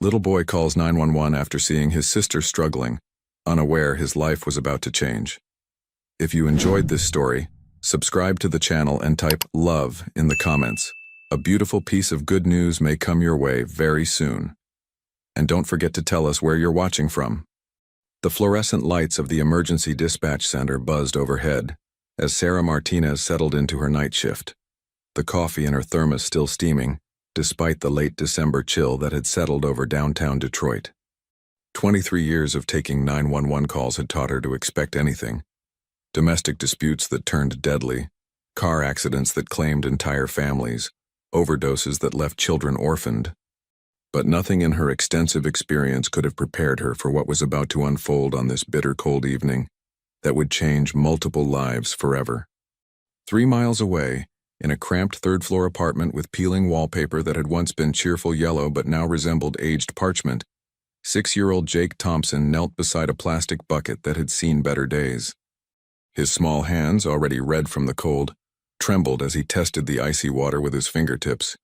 Little boy calls 911 after seeing his sister struggling, unaware his life was about to change. If you enjoyed this story, subscribe to the channel and type "love" in the comments. A beautiful piece of good news may come your way very soon. And don't forget to tell us where you're watching from. The fluorescent lights of the emergency dispatch center buzzed overhead as Sarah Martinez settled into her night shift, the coffee in her thermos still steaming, despite the late December chill that had settled over downtown Detroit. 23 years of taking 911 calls had taught her to expect anything. Domestic disputes that turned deadly, car accidents that claimed entire families, overdoses that left children orphaned. But nothing in her extensive experience could have prepared her for what was about to unfold on this bitter cold evening that would change multiple lives forever. 3 miles away, in a cramped third-floor apartment with peeling wallpaper that had once been cheerful yellow but now resembled aged parchment, 6-year-old Jake Thompson knelt beside a plastic bucket that had seen better days. His small hands, already red from the cold, trembled as he tested the icy water with his fingertips,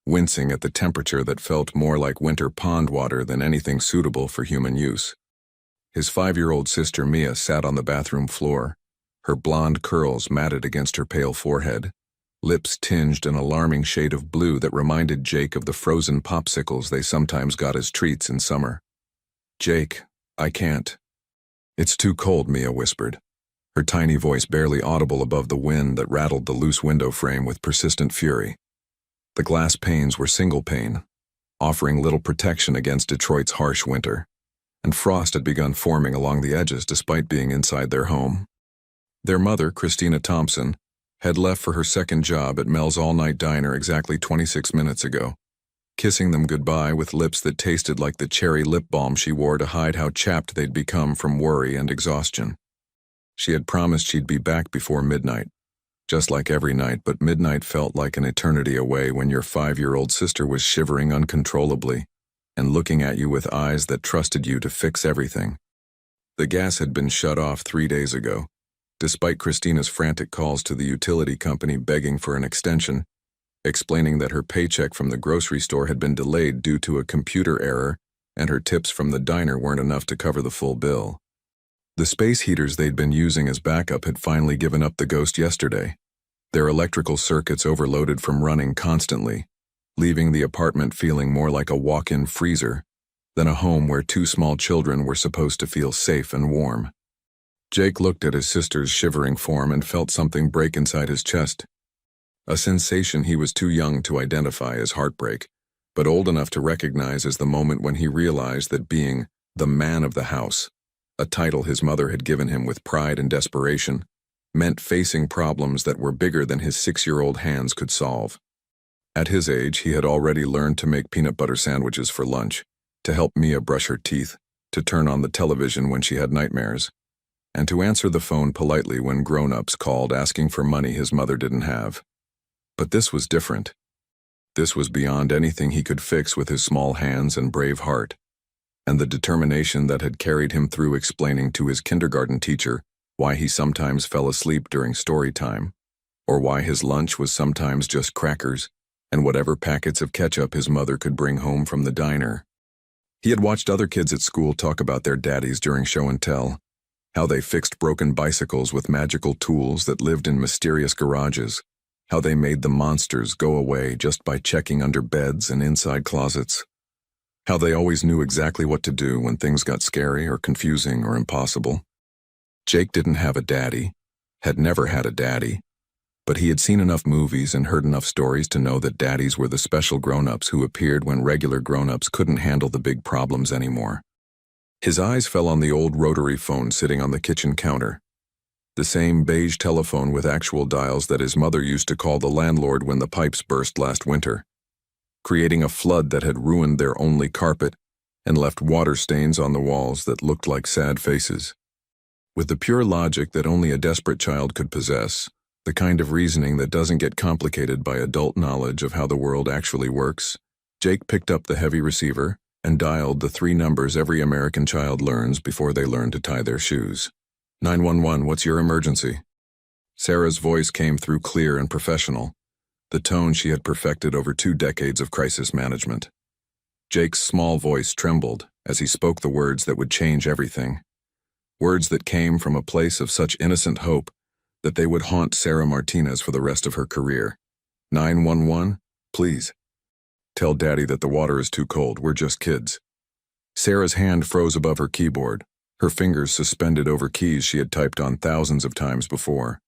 wincing at the temperature that felt more like winter pond water than anything suitable for human use. His 5-year-old sister Mia sat on the bathroom floor, her blonde curls matted against her pale forehead, lips tinged an alarming shade of blue that reminded Jake of the frozen popsicles they sometimes got as treats in summer. "Jake, I can't." "It's too cold," Mia whispered, her tiny voice barely audible above the wind that rattled the loose window frame with persistent fury. The glass panes were single pane, offering little protection against Detroit's harsh winter, and frost had begun forming along the edges despite being inside their home. Their mother, Christina Thompson, had left for her second job at Mel's all-night diner exactly 26 minutes ago, kissing them goodbye with lips that tasted like the cherry lip balm she wore to hide how chapped they'd become from worry and exhaustion. She had promised she'd be back before midnight, just like every night, but midnight felt like an eternity away when your 5-year-old sister was shivering uncontrollably and looking at you with eyes that trusted you to fix everything. The gas had been shut off 3 days ago, despite Christina's frantic calls to the utility company begging for an extension, explaining that her paycheck from the grocery store had been delayed due to a computer error and her tips from the diner weren't enough to cover the full bill. The space heaters they'd been using as backup had finally given up the ghost yesterday, their electrical circuits overloaded from running constantly, leaving the apartment feeling more like a walk-in freezer than a home where 2 small children were supposed to feel safe and warm. Jake looked at his sister's shivering form and felt something break inside his chest, a sensation he was too young to identify as heartbreak, but old enough to recognize as the moment when he realized that being the man of the house, a title his mother had given him with pride and desperation, meant facing problems that were bigger than his 6-year-old hands could solve. At his age, he had already learned to make peanut butter sandwiches for lunch, to help Mia brush her teeth, to turn on the television when she had nightmares, and to answer the phone politely when grown-ups called asking for money his mother didn't have. But this was different. This was beyond anything he could fix with his small hands and brave heart, and the determination that had carried him through explaining to his kindergarten teacher why he sometimes fell asleep during story time, or why his lunch was sometimes just crackers and whatever packets of ketchup his mother could bring home from the diner. He had watched other kids at school talk about their daddies during show and tell, how they fixed broken bicycles with magical tools that lived in mysterious garages, how they made the monsters go away just by checking under beds and inside closets, how they always knew exactly what to do when things got scary or confusing or impossible. Jake didn't have a daddy, had never had a daddy, but he had seen enough movies and heard enough stories to know that daddies were the special grown-ups who appeared when regular grown-ups couldn't handle the big problems anymore. His eyes fell on the old rotary phone sitting on the kitchen counter, the same beige telephone with actual dials that his mother used to call the landlord when the pipes burst last winter, creating a flood that had ruined their only carpet and left water stains on the walls that looked like sad faces. With the pure logic that only a desperate child could possess, the kind of reasoning that doesn't get complicated by adult knowledge of how the world actually works, Jake picked up the heavy receiver and dialed the 3 numbers every American child learns before they learn to tie their shoes. 911, what's your emergency? Sarah's voice came through clear and professional, the tone she had perfected over 2 decades of crisis management. Jake's small voice trembled as he spoke the words that would change everything. Words that came from a place of such innocent hope that they would haunt Sarah Martinez for the rest of her career. 911, please. Tell Daddy that the water is too cold, we're just kids. Sarah's hand froze above her keyboard, her fingers suspended over keys she had typed on thousands of times before.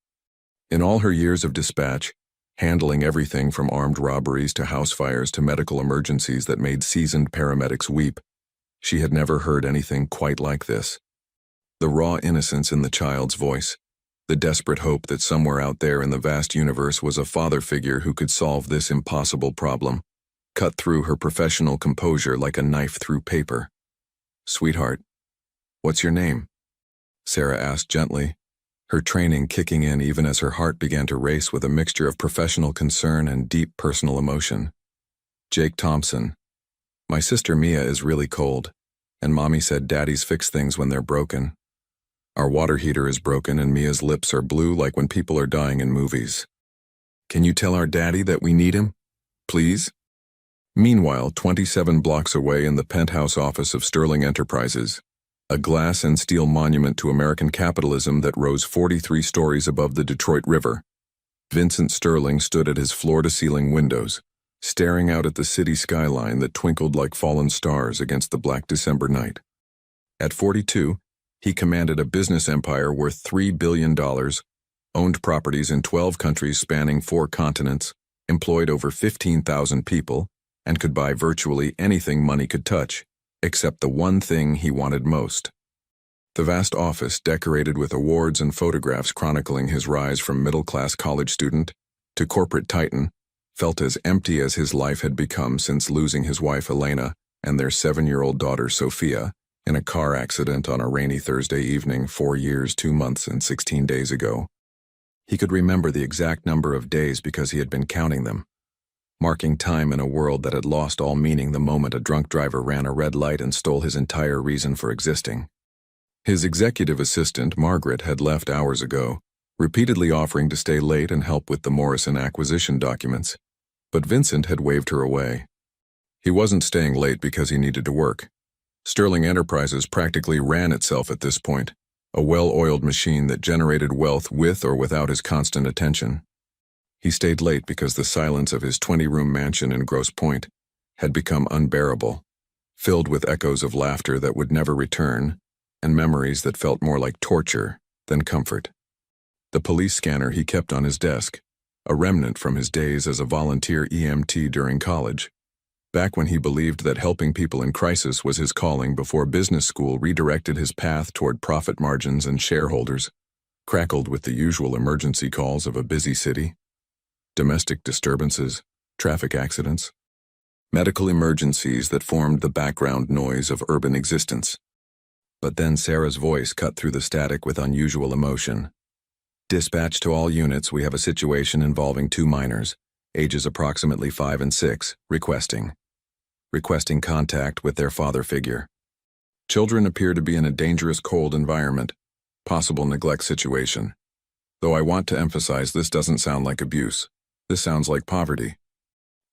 In all her years of dispatch, handling everything from armed robberies to house fires to medical emergencies that made seasoned paramedics weep, she had never heard anything quite like this. The raw innocence in the child's voice, the desperate hope that somewhere out there in the vast universe was a father figure who could solve this impossible problem, cut through her professional composure like a knife through paper. "Sweetheart, what's your name?" Sarah asked gently, her training kicking in even as her heart began to race with a mixture of professional concern and deep personal emotion. "Jake Thompson. My sister Mia is really cold, and Mommy said Daddies fix things when they're broken. Our water heater is broken and Mia's lips are blue like when people are dying in movies. Can you tell our Daddy that we need him? Please?" Meanwhile, 27 blocks away in the penthouse office of Sterling Enterprises, a glass and steel monument to American capitalism that rose 43 stories above the Detroit River, Vincent Sterling stood at his floor-to-ceiling windows, staring out at the city skyline that twinkled like fallen stars against the black December night. At 42, he commanded a business empire worth $3 billion, owned properties in 12 countries spanning 4 continents, employed over 15,000 people, and could buy virtually anything money could touch, except the one thing he wanted most. The vast office, decorated with awards and photographs chronicling his rise from middle-class college student to corporate titan, felt as empty as his life had become since losing his wife Elena and their 7-year-old daughter Sophia in a car accident on a rainy Thursday evening 4 years, 2 months, and 16 days ago. He could remember the exact number of days because he had been counting them, marking time in a world that had lost all meaning the moment a drunk driver ran a red light and stole his entire reason for existing. His executive assistant, Margaret, had left hours ago, repeatedly offering to stay late and help with the Morrison acquisition documents, but Vincent had waved her away. He wasn't staying late because he needed to work. Sterling Enterprises practically ran itself at this point, a well-oiled machine that generated wealth with or without his constant attention. He stayed late because the silence of his 20-room mansion in Grosse Pointe had become unbearable, filled with echoes of laughter that would never return and memories that felt more like torture than comfort. The police scanner he kept on his desk, a remnant from his days as a volunteer EMT during college, back when he believed that helping people in crisis was his calling before business school redirected his path toward profit margins and shareholders, crackled with the usual emergency calls of a busy city. Domestic disturbances, traffic accidents, medical emergencies that formed the background noise of urban existence. But then Sarah's voice cut through the static with unusual emotion. "Dispatch to all units, we have a situation involving 2 minors, ages approximately 5 and 6, requesting contact with their father figure. Children appear to be in a dangerous cold environment, possible neglect situation. Though I want to emphasize this doesn't sound like abuse. This sounds like poverty."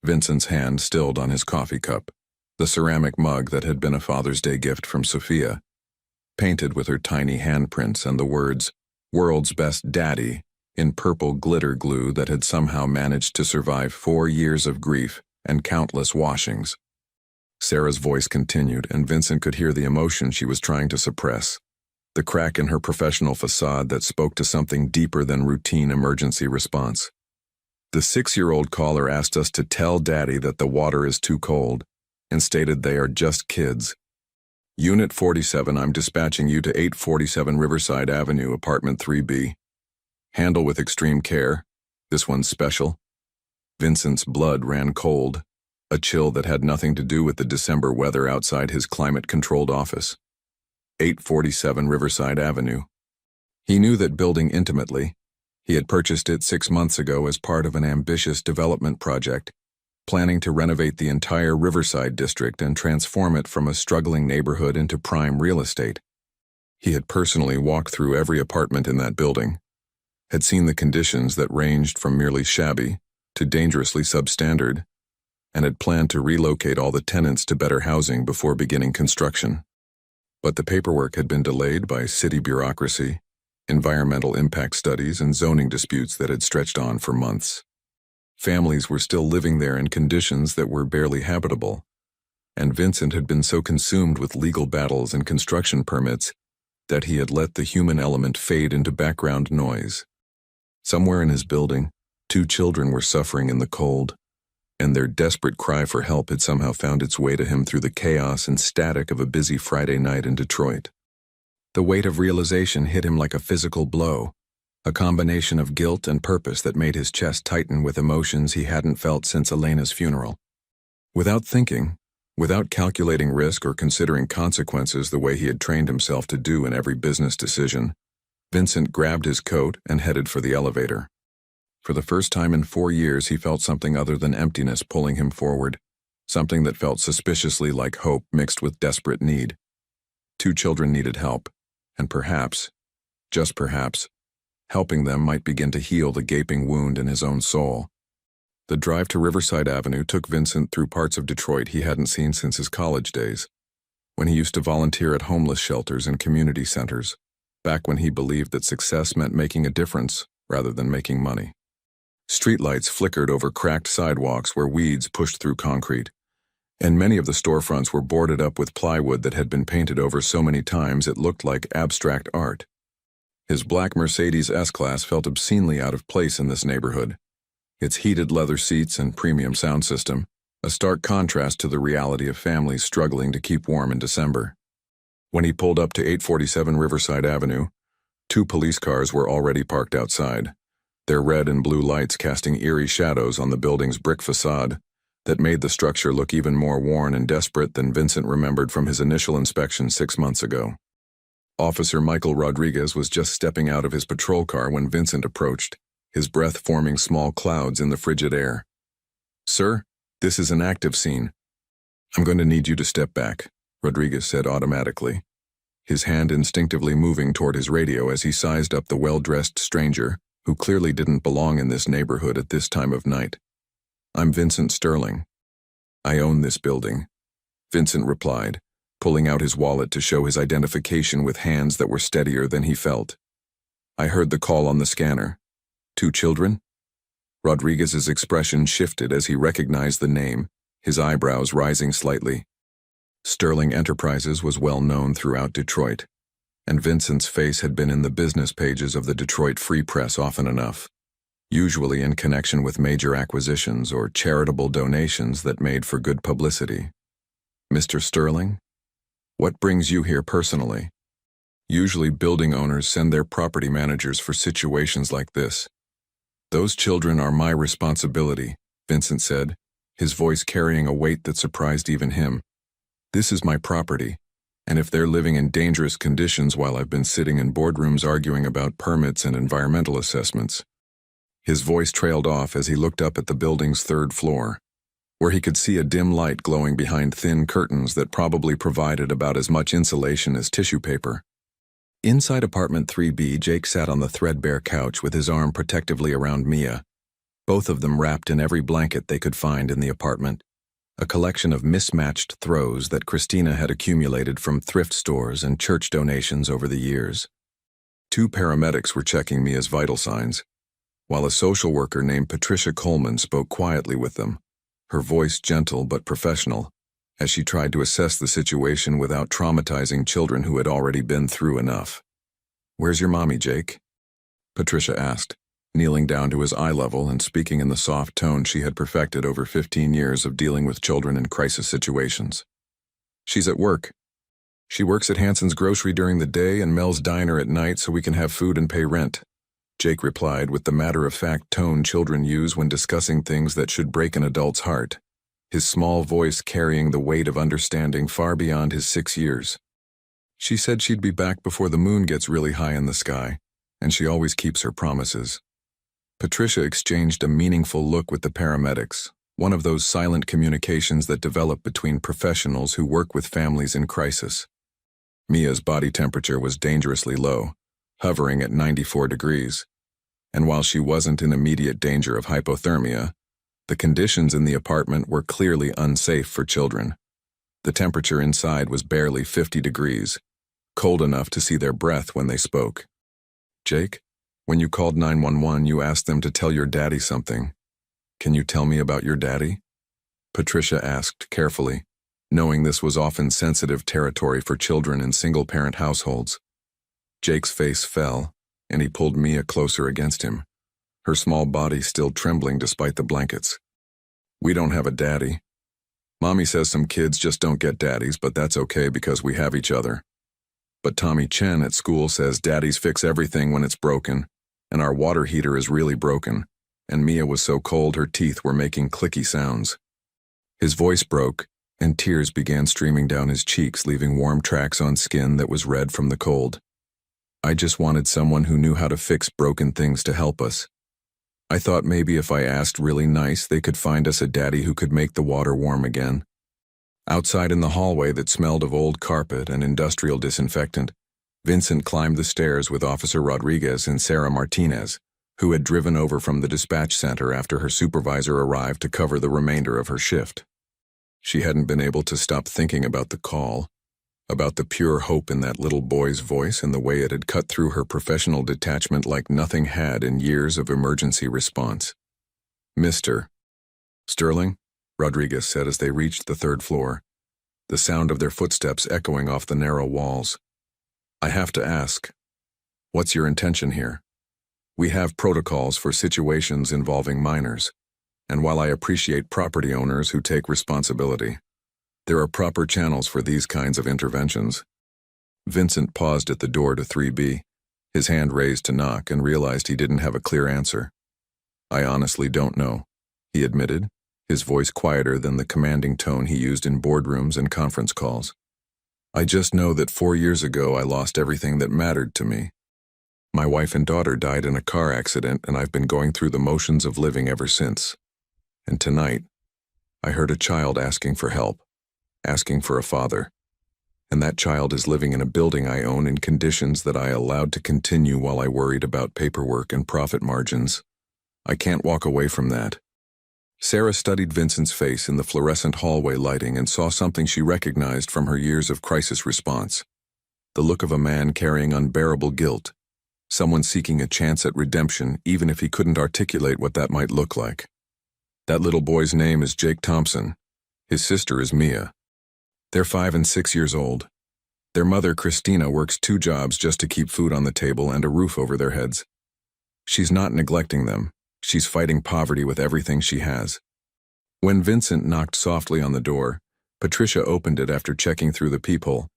Vincent's hand stilled on his coffee cup, the ceramic mug that had been a Father's Day gift from Sophia, painted with her tiny handprints and the words, "World's Best Daddy," in purple glitter glue that had somehow managed to survive 4 years of grief and countless washings. Sarah's voice continued, and Vincent could hear the emotion she was trying to suppress, the crack in her professional facade that spoke to something deeper than routine emergency response. "The 6-year-old caller asked us to tell Daddy that the water is too cold, and stated they are just kids. Unit 47, I'm dispatching you to 847 Riverside Avenue, apartment 3B. Handle with extreme care. This one's special." Vincent's blood ran cold, a chill that had nothing to do with the December weather outside his climate-controlled office. 847 Riverside Avenue. He knew that building intimately. He had purchased it 6 months ago as part of an ambitious development project, planning to renovate the entire Riverside district and transform it from a struggling neighborhood into prime real estate. He had personally walked through every apartment in that building, had seen the conditions that ranged from merely shabby to dangerously substandard, and had planned to relocate all the tenants to better housing before beginning construction. But the paperwork had been delayed by city bureaucracy, environmental impact studies, and zoning disputes that had stretched on for months. Families were still living there in conditions that were barely habitable, and Vincent had been so consumed with legal battles and construction permits that he had let the human element fade into background noise. Somewhere in his building, 2 children were suffering in the cold, and their desperate cry for help had somehow found its way to him through the chaos and static of a busy Friday night in Detroit. The weight of realization hit him like a physical blow, a combination of guilt and purpose that made his chest tighten with emotions he hadn't felt since Elena's funeral. Without thinking, without calculating risk or considering consequences the way he had trained himself to do in every business decision, Vincent grabbed his coat and headed for the elevator. For the first time in 4 years, he felt something other than emptiness pulling him forward, something that felt suspiciously like hope mixed with desperate need. 2 children needed help, and perhaps, just perhaps, helping them might begin to heal the gaping wound in his own soul. The drive to Riverside Avenue took Vincent through parts of Detroit he hadn't seen since his college days, when he used to volunteer at homeless shelters and community centers, back when he believed that success meant making a difference rather than making money. Streetlights flickered over cracked sidewalks where weeds pushed through concrete, and many of the storefronts were boarded up with plywood that had been painted over so many times it looked like abstract art. His black Mercedes S-Class felt obscenely out of place in this neighborhood, its heated leather seats and premium sound system, a stark contrast to the reality of families struggling to keep warm in December. When he pulled up to 847 Riverside Avenue, 2 police cars were already parked outside, their red and blue lights casting eerie shadows on the building's brick facade that made the structure look even more worn and desperate than Vincent remembered from his initial inspection 6 months ago. Officer Michael Rodriguez was just stepping out of his patrol car when Vincent approached, his breath forming small clouds in the frigid air. "Sir, this is an active scene. I'm going to need you to step back," Rodriguez said automatically, his hand instinctively moving toward his radio as he sized up the well-dressed stranger who clearly didn't belong in this neighborhood at this time of night. "I'm Vincent Sterling. I own this building," Vincent replied, pulling out his wallet to show his identification with hands that were steadier than he felt. "I heard the call on the scanner. 2 children?" Rodriguez's expression shifted as he recognized the name, his eyebrows rising slightly. Sterling Enterprises was well known throughout Detroit, and Vincent's face had been in the business pages of the Detroit Free Press often enough, usually in connection with major acquisitions or charitable donations that made for good publicity. "Mr. Sterling? What brings you here personally?" Usually building owners send their property managers for situations like this. "Those children are my responsibility," Vincent said, his voice carrying a weight that surprised even him. "This is my property, and if they're living in dangerous conditions while I've been sitting in boardrooms arguing about permits and environmental assessments." His voice trailed off as he looked up at the building's 3rd floor, where he could see a dim light glowing behind thin curtains that probably provided about as much insulation as tissue paper. Inside apartment 3B, Jake sat on the threadbare couch with his arm protectively around Mia, both of them wrapped in every blanket they could find in the apartment, a collection of mismatched throws that Christina had accumulated from thrift stores and church donations over the years. 2 paramedics were checking Mia's vital signs, while a social worker named Patricia Coleman spoke quietly with them, her voice gentle but professional, as she tried to assess the situation without traumatizing children who had already been through enough. "Where's your mommy, Jake?" Patricia asked, kneeling down to his eye level and speaking in the soft tone she had perfected over 15 years of dealing with children in crisis situations. "She's at work. She works at Hanson's Grocery during the day and Mel's Diner at night so we can have food and pay rent," Jake replied with the matter-of-fact tone children use when discussing things that should break an adult's heart, his small voice carrying the weight of understanding far beyond his 6 years. "She said she'd be back before the moon gets really high in the sky, and she always keeps her promises." Patricia exchanged a meaningful look with the paramedics, one of those silent communications that develop between professionals who work with families in crisis. Mia's body temperature was dangerously low, hovering at 94 degrees, and while she wasn't in immediate danger of hypothermia, The conditions in the apartment were clearly unsafe for children. The temperature inside was barely 50 degrees, cold enough to see their breath when they spoke. "Jake, when you called 911, you asked them to tell your daddy something. Can you tell me about your daddy?" Patricia asked carefully, knowing this was often sensitive territory for children in single-parent households. Jake's face fell, and he pulled Mia closer against him, her small body still trembling despite the blankets. "We don't have a daddy. Mommy says some kids just don't get daddies, but that's okay because we have each other. But Tommy Chen at school says daddies fix everything when it's broken, and our water heater is really broken," and Mia was so cold her teeth were making clicky sounds. His voice broke, and tears began streaming down his cheeks, leaving warm tracks on skin that was red from the cold. "I just wanted someone who knew how to fix broken things to help us. I thought maybe if I asked really nice, they could find us a daddy who could make the water warm again." Outside in the hallway that smelled of old carpet and industrial disinfectant, Vincent climbed the stairs with Officer Rodriguez and Sarah Martinez, who had driven over from the dispatch center after her supervisor arrived to cover the remainder of her shift. She hadn't been able to stop thinking about the call, about the pure hope in that little boy's voice and the way it had cut through her professional detachment like nothing had in years of emergency response. "Mr. Sterling?" Rodriguez said as they reached the third floor, the sound of their footsteps echoing off the narrow walls. "I have to ask, what's your intention here? We have protocols for situations involving minors, and while I appreciate property owners who take responsibility, there are proper channels for these kinds of interventions." Vincent paused at the door to 3B, his hand raised to knock, and realized he didn't have a clear answer. "I honestly don't know," he admitted, his voice quieter than the commanding tone he used in boardrooms and conference calls. "I just know that 4 years ago I lost everything that mattered to me. My wife and daughter died in a car accident, and I've been going through the motions of living ever since. And tonight, I heard a child asking for help, asking for a father. And that child is living in a building I own in conditions that I allowed to continue while I worried about paperwork and profit margins. I can't walk away from that." Sarah studied Vincent's face in the fluorescent hallway lighting and saw something she recognized from her years of crisis response. The look of a man carrying unbearable guilt, someone seeking a chance at redemption even if he couldn't articulate what that might look like. "That little boy's name is Jake Thompson. His sister is Mia. They're 5 and 6 years old. Their mother, Christina, works 2 jobs just to keep food on the table and a roof over their heads. She's not neglecting them. She's fighting poverty with everything she has." When Vincent knocked softly on the door, Patricia opened it after checking through the peephole,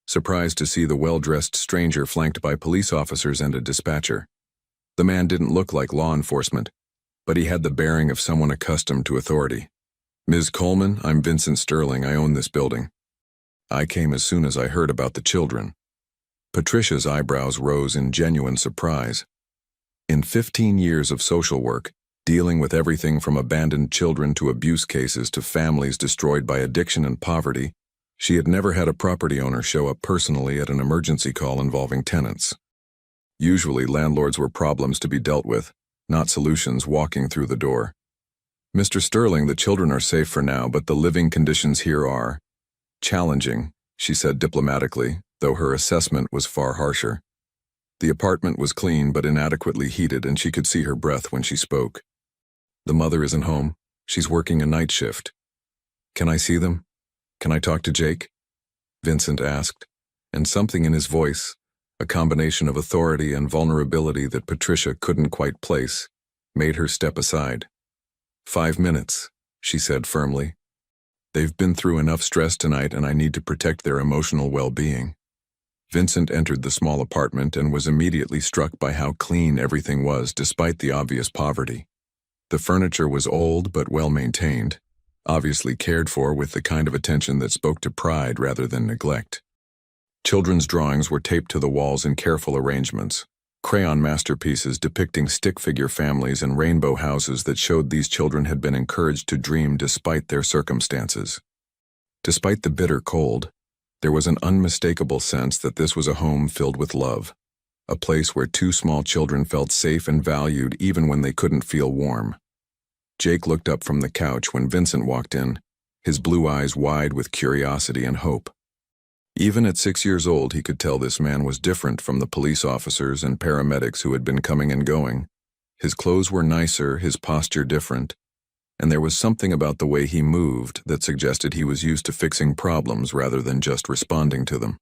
surprised to see the well-dressed stranger flanked by police officers and a dispatcher. The man didn't look like law enforcement, but he had the bearing of someone accustomed to authority. "Ms. Coleman, I'm Vincent Sterling. I own this building. I came as soon as I heard about the children." Patricia's eyebrows rose in genuine surprise. In 15 years of social work, dealing with everything from abandoned children to abuse cases to families destroyed by addiction and poverty, she had never had a property owner show up personally at an emergency call involving tenants. Usually, landlords were problems to be dealt with, not solutions walking through the door. "Mr. Sterling, the children are safe for now, but the living conditions here are challenging," she said diplomatically, though her assessment was far harsher. The apartment was clean but inadequately heated, and she could see her breath when she spoke. "The mother isn't home. She's working a night shift. Can I see them? Can I talk to Jake?" Vincent asked, and something in his voice, a combination of authority and vulnerability that Patricia couldn't quite place, made her step aside. 5 minutes, she said firmly. "They've been through enough stress tonight, and I need to protect their emotional well-being." Vincent entered the small apartment and was immediately struck by how clean everything was despite the obvious poverty. The furniture was old but well-maintained, obviously cared for with the kind of attention that spoke to pride rather than neglect. Children's drawings were taped to the walls in careful arrangements, crayon masterpieces depicting stick-figure families and rainbow houses that showed these children had been encouraged to dream despite their circumstances. Despite the bitter cold, there was an unmistakable sense that this was a home filled with love, a place where 2 small children felt safe and valued even when they couldn't feel warm. Jake looked up from the couch when Vincent walked in, his blue eyes wide with curiosity and hope. Even at 6 years old, he could tell this man was different from the police officers and paramedics who had been coming and going. His clothes were nicer, his posture different, and there was something about the way he moved that suggested he was used to fixing problems rather than just responding to them.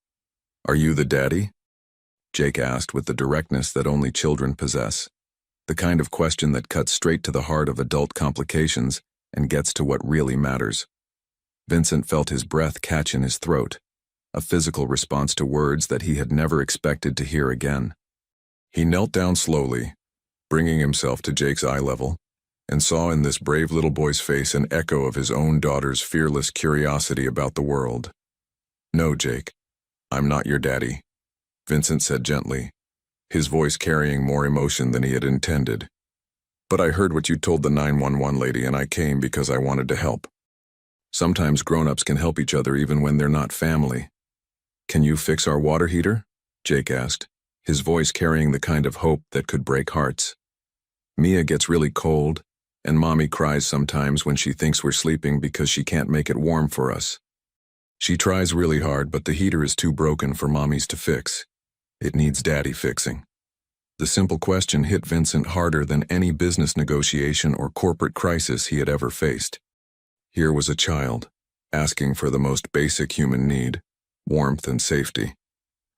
"Are you the daddy?" Jake asked with the directness that only children possess, the kind of question that cuts straight to the heart of adult complications and gets to what really matters. Vincent felt his breath catch in his throat, a physical response to words that he had never expected to hear again. He knelt down slowly, bringing himself to Jake's eye level, and saw in this brave little boy's face an echo of his own daughter's fearless curiosity about the world. "No, Jake, I'm not your daddy," Vincent said gently, his voice carrying more emotion than he had intended. "But I heard what you told the 911 lady and I came because I wanted to help. Sometimes grown-ups can help each other even when they're not family." "Can you fix our water heater?" Jake asked, his voice carrying the kind of hope that could break hearts. "Mia gets really cold, and Mommy cries sometimes when she thinks we're sleeping because she can't make it warm for us. She tries really hard, but the heater is too broken for Mommy's to fix. It needs Daddy fixing." The simple question hit Vincent harder than any business negotiation or corporate crisis he had ever faced. Here was a child, asking for the most basic human need, warmth and safety,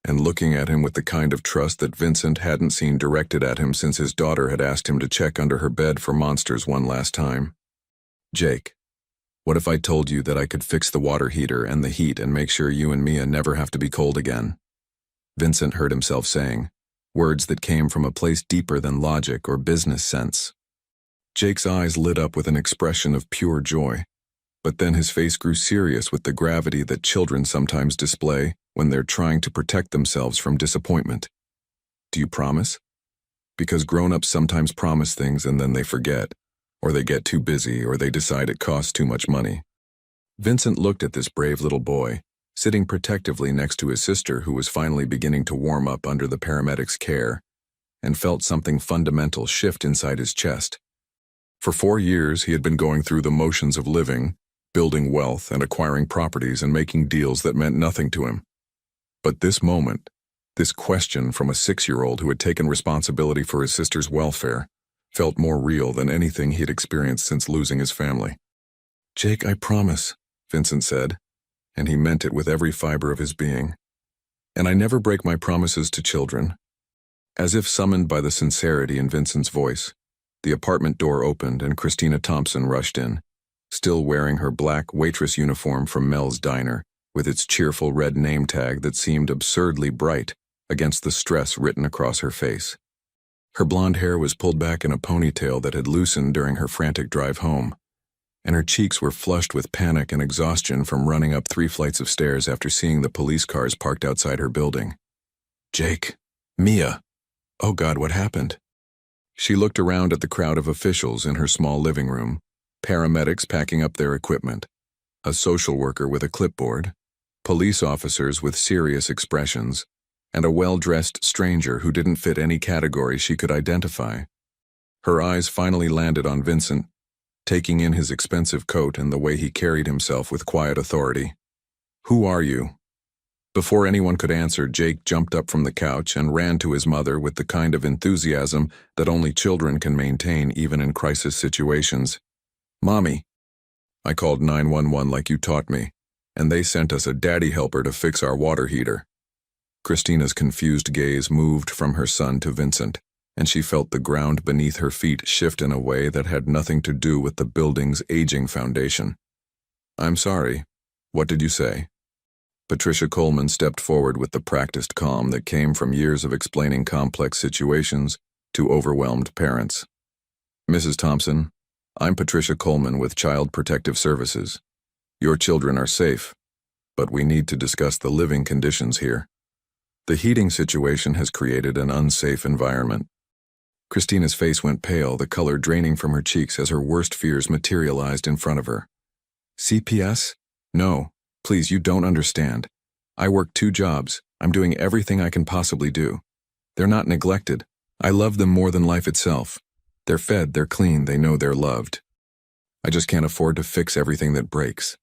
and looking at him with the kind of trust that Vincent hadn't seen directed at him since his daughter had asked him to check under her bed for monsters one last time. "Jake, what if I told you that I could fix the water heater and the heat and make sure you and Mia never have to be cold again?" Vincent heard himself saying, words that came from a place deeper than logic or business sense. Jake's eyes lit up with an expression of pure joy, but then his face grew serious with the gravity that children sometimes display when they're trying to protect themselves from disappointment. "Do you promise?" Because grown-ups sometimes promise things and then they forget, or they get too busy, or they decide it costs too much money. Vincent looked at this brave little boy, sitting protectively next to his sister who was finally beginning to warm up under the paramedics' care, and felt something fundamental shift inside his chest. For 4 years, he had been going through the motions of living, building wealth and acquiring properties and making deals that meant nothing to him. But this moment, this question from a 6-year-old who had taken responsibility for his sister's welfare, felt more real than anything he had experienced since losing his family. "Jake, I promise," Vincent said, and he meant it with every fiber of his being. "And I never break my promises to children." As if summoned by the sincerity in Vincent's voice, the apartment door opened and Christina Thompson rushed in, still wearing her black waitress uniform from Mel's Diner, with its cheerful red name tag that seemed absurdly bright against the stress written across her face. Her blonde hair was pulled back in a ponytail that had loosened during her frantic drive home, and her cheeks were flushed with panic and exhaustion from running up 3 flights of stairs after seeing the police cars parked outside her building. "Jake, Mia, oh God, what happened?" She looked around at the crowd of officials in her small living room, paramedics packing up their equipment, a social worker with a clipboard, police officers with serious expressions, and a well-dressed stranger who didn't fit any category she could identify. Her eyes finally landed on Vincent, taking in his expensive coat and the way he carried himself with quiet authority. "Who are you?" Before anyone could answer, Jake jumped up from the couch and ran to his mother with the kind of enthusiasm that only children can maintain even in crisis situations. "Mommy, I called 911 like you taught me, and they sent us a daddy helper to fix our water heater." Christina's confused gaze moved from her son to Vincent, and she felt the ground beneath her feet shift in a way that had nothing to do with the building's aging foundation. "I'm sorry. What did you say?" Patricia Coleman stepped forward with the practiced calm that came from years of explaining complex situations to overwhelmed parents. "Mrs. Thompson, I'm Patricia Coleman with Child Protective Services. Your children are safe, but we need to discuss the living conditions here. The heating situation has created an unsafe environment." Christina's face went pale, the color draining from her cheeks as her worst fears materialized in front of her. "CPS? No. Please, you don't understand. I work 2 jobs. I'm doing everything I can possibly do. They're not neglected. I love them more than life itself. They're fed, they're clean, they know they're loved. I just can't afford to fix everything that breaks."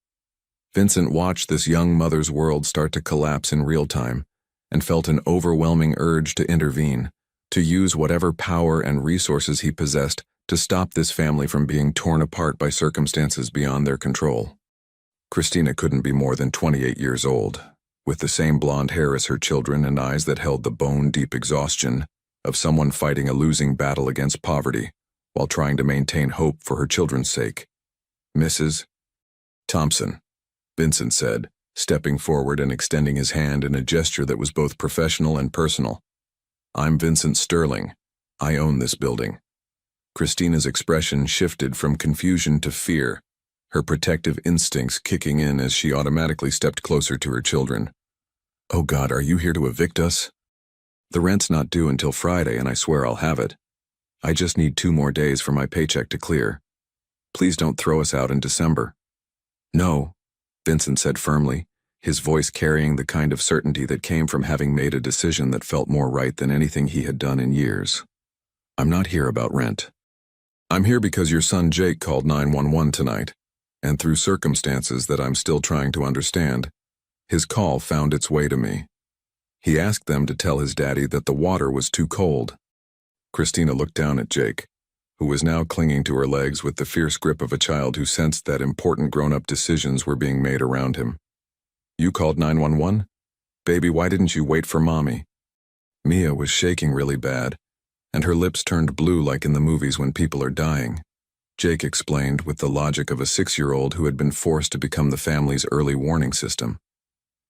Vincent watched this young mother's world start to collapse in real time and felt an overwhelming urge to intervene, to use whatever power and resources he possessed to stop this family from being torn apart by circumstances beyond their control. Christina couldn't be more than 28 years old, with the same blonde hair as her children and eyes that held the bone-deep exhaustion of someone fighting a losing battle against poverty while trying to maintain hope for her children's sake. "Mrs. Thompson," Vincent said, stepping forward and extending his hand in a gesture that was both professional and personal. "I'm Vincent Sterling. I own this building." Christina's expression shifted from confusion to fear, her protective instincts kicking in as she automatically stepped closer to her children. "Oh God, are you here to evict us?" "The rent's not due until Friday, and I swear I'll have it. I just need 2 more days for my paycheck to clear. Please don't throw us out in December." "No," Vincent said firmly, his voice carrying the kind of certainty that came from having made a decision that felt more right than anything he had done in years. "I'm not here about rent. I'm here because your son Jake called 911 tonight, and through circumstances that I'm still trying to understand, his call found its way to me. He asked them to tell his daddy that the water was too cold." Christina looked down at Jake, who was now clinging to her legs with the fierce grip of a child who sensed that important grown-up decisions were being made around him. "You called 911? Baby, why didn't you wait for Mommy?" Mia was shaking really bad, and her lips turned blue like in the movies when people are dying. Jake explained with the logic of a 6-year-old who had been forced to become the family's early warning system.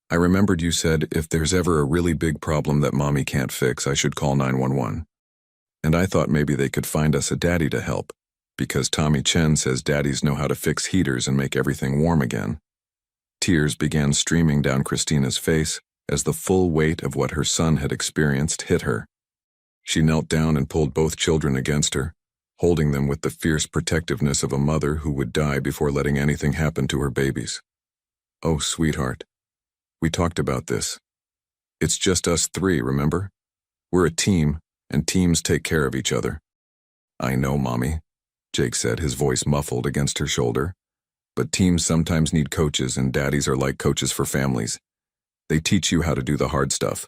"I remembered you said if there's ever a really big problem that Mommy can't fix, I should call 911. And I thought maybe they could find us a daddy to help, because Tommy Chen says daddies know how to fix heaters and make everything warm again." Tears began streaming down Christina's face as the full weight of what her son had experienced hit her. She knelt down and pulled both children against her, holding them with the fierce protectiveness of a mother who would die before letting anything happen to her babies. "Oh, sweetheart. We talked about this. It's just us 3, remember? We're a team, and teams take care of each other." "I know, Mommy," Jake said, his voice muffled against her shoulder. "But teams sometimes need coaches, and daddies are like coaches for families. They teach you how to do the hard stuff."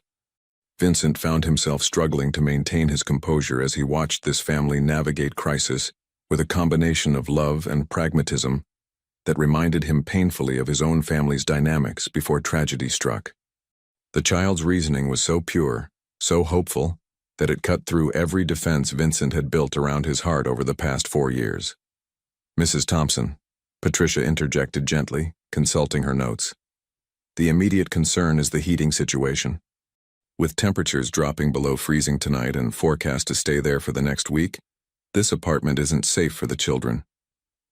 Vincent found himself struggling to maintain his composure as he watched this family navigate crisis with a combination of love and pragmatism that reminded him painfully of his own family's dynamics before tragedy struck. The child's reasoning was so pure, so hopeful, that it cut through every defense Vincent had built around his heart over the past 4 years. "Mrs. Thompson," Patricia interjected gently, consulting her notes. "The immediate concern is the heating situation. With temperatures dropping below freezing tonight and forecast to stay there for the next week, this apartment isn't safe for the children.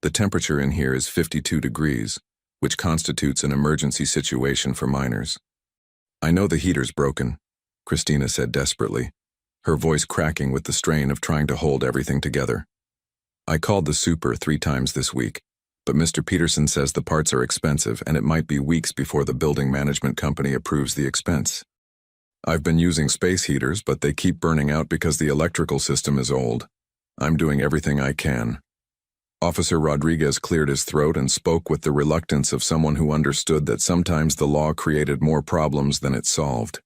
The temperature in here is 52 degrees, which constitutes an emergency situation for minors." "I know the heater's broken," Christina said desperately, her voice cracking with the strain of trying to hold everything together. "I called the super 3 times this week, but Mr. Peterson says the parts are expensive and it might be weeks before the building management company approves the expense. I've been using space heaters, but they keep burning out because the electrical system is old. I'm doing everything I can." Officer Rodriguez cleared his throat and spoke with the reluctance of someone who understood that sometimes the law created more problems than it solved.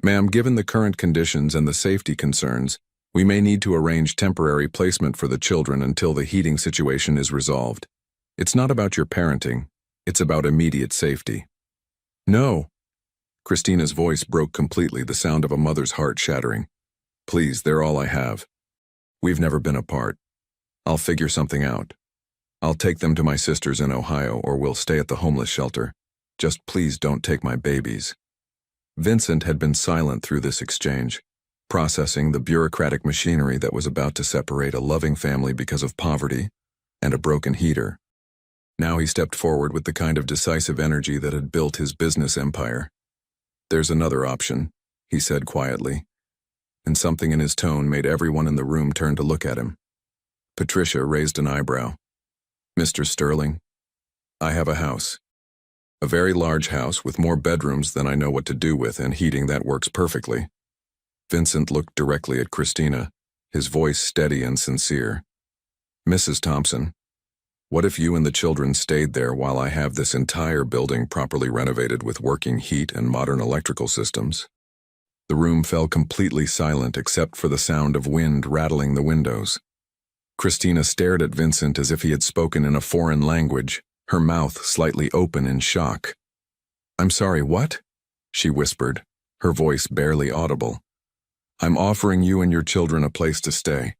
"Ma'am, given the current conditions and the safety concerns, we may need to arrange temporary placement for the children until the heating situation is resolved. It's not about your parenting, it's about immediate safety." "No." Christina's voice broke completely, the sound of a mother's heart shattering. "Please, they're all I have. We've never been apart. I'll figure something out. I'll take them to my sister's in Ohio, or we'll stay at the homeless shelter. Just please don't take my babies." Vincent had been silent through this exchange, processing the bureaucratic machinery that was about to separate a loving family because of poverty and a broken heater. Now he stepped forward with the kind of decisive energy that had built his business empire. "There's another option," he said quietly, and something in his tone made everyone in the room turn to look at him. Patricia raised an eyebrow. "Mr. Sterling, I have a house. A very large house with more bedrooms than I know what to do with and heating that works perfectly." Vincent looked directly at Christina, his voice steady and sincere. "Mrs. Thompson, What if you and the children stayed there while I have this entire building properly renovated with working heat and modern electrical systems? The room fell completely silent except for the sound of wind rattling the windows. Christina stared at Vincent as if he had spoken in a foreign language, her mouth slightly open in shock. "I'm sorry, what?" she whispered, her voice barely audible. "I'm offering you and your children a place to stay.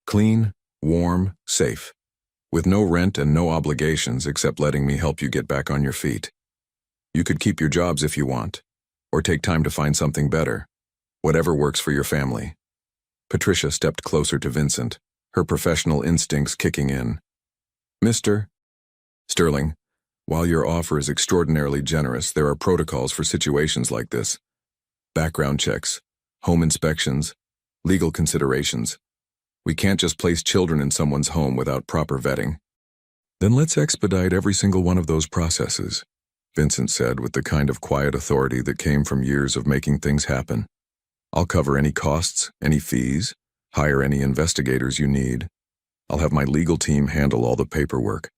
Clean, warm, safe, with no rent and no obligations except letting me help you get back on your feet. You could keep your jobs if you want, or take time to find something better. Whatever works for your family." Patricia stepped closer to Vincent, her professional instincts kicking in. "Mr. Sterling, while your offer is extraordinarily generous, there are protocols for situations like this. Background checks, home inspections, legal considerations. We can't just place children in someone's home without proper vetting." "Then let's expedite every single one of those processes," Vincent said with the kind of quiet authority that came from years of making things happen. "I'll cover any costs, any fees, hire any investigators you need. I'll have my legal team handle all the paperwork.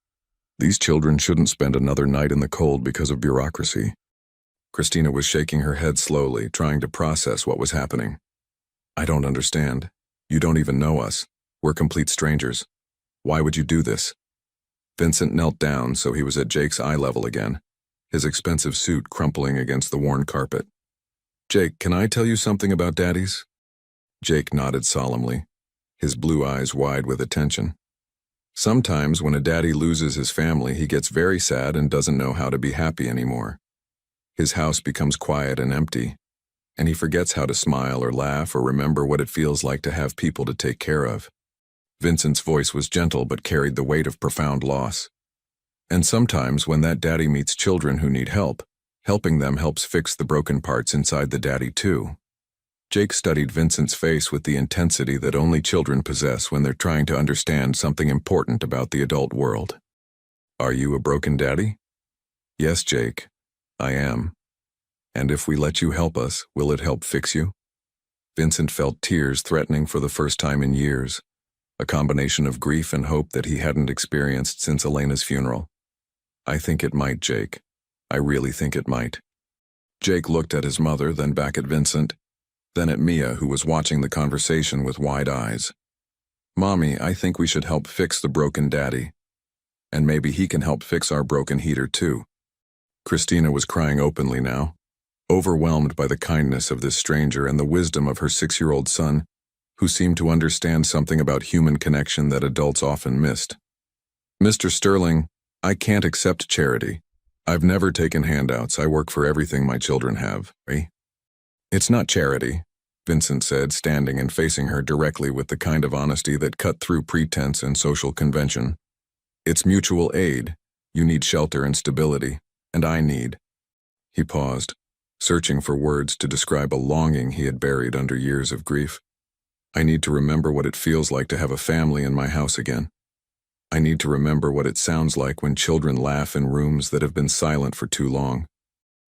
These children shouldn't spend another night in the cold because of bureaucracy." Christina was shaking her head slowly, trying to process what was happening. "I don't understand. You don't even know us. We're complete strangers. Why would you do this?" Vincent knelt down so he was at Jake's eye level again, his expensive suit crumpling against the worn carpet. "Jake, can I tell you something about daddies?" Jake nodded solemnly, his blue eyes wide with attention. "Sometimes when a daddy loses his family, he gets very sad and doesn't know how to be happy anymore. His house becomes quiet and empty, and he forgets how to smile or laugh or remember what it feels like to have people to take care of." Vincent's voice was gentle but carried the weight of profound loss. "And sometimes when that daddy meets children who need help, helping them helps fix the broken parts inside the daddy too." Jake studied Vincent's face with the intensity that only children possess when they're trying to understand something important about the adult world. "Are you a broken daddy?" "Yes, Jake, I am. And if we let you help us, will it help fix you?" Vincent felt tears threatening for the first time in years, a combination of grief and hope that he hadn't experienced since Elena's funeral. "I think it might, Jake. I really think it might." Jake looked at his mother, then back at Vincent, then at Mia, who was watching the conversation with wide eyes. "Mommy, I think we should help fix the broken daddy. And maybe he can help fix our broken heater too." Christina was crying openly now, overwhelmed by the kindness of this stranger and the wisdom of her 6-year-old son, who seemed to understand something about human connection that adults often missed. "Mr. Sterling, I can't accept charity. I've never taken handouts. I work for everything my children have." "It's not charity," Vincent said, standing and facing her directly with the kind of honesty that cut through pretense and social convention. "It's mutual aid. You need shelter and stability, and I need." He paused, searching for words to describe a longing he had buried under years of grief. "I need to remember what it feels like to have a family in my house again. I need to remember what it sounds like when children laugh in rooms that have been silent for too long."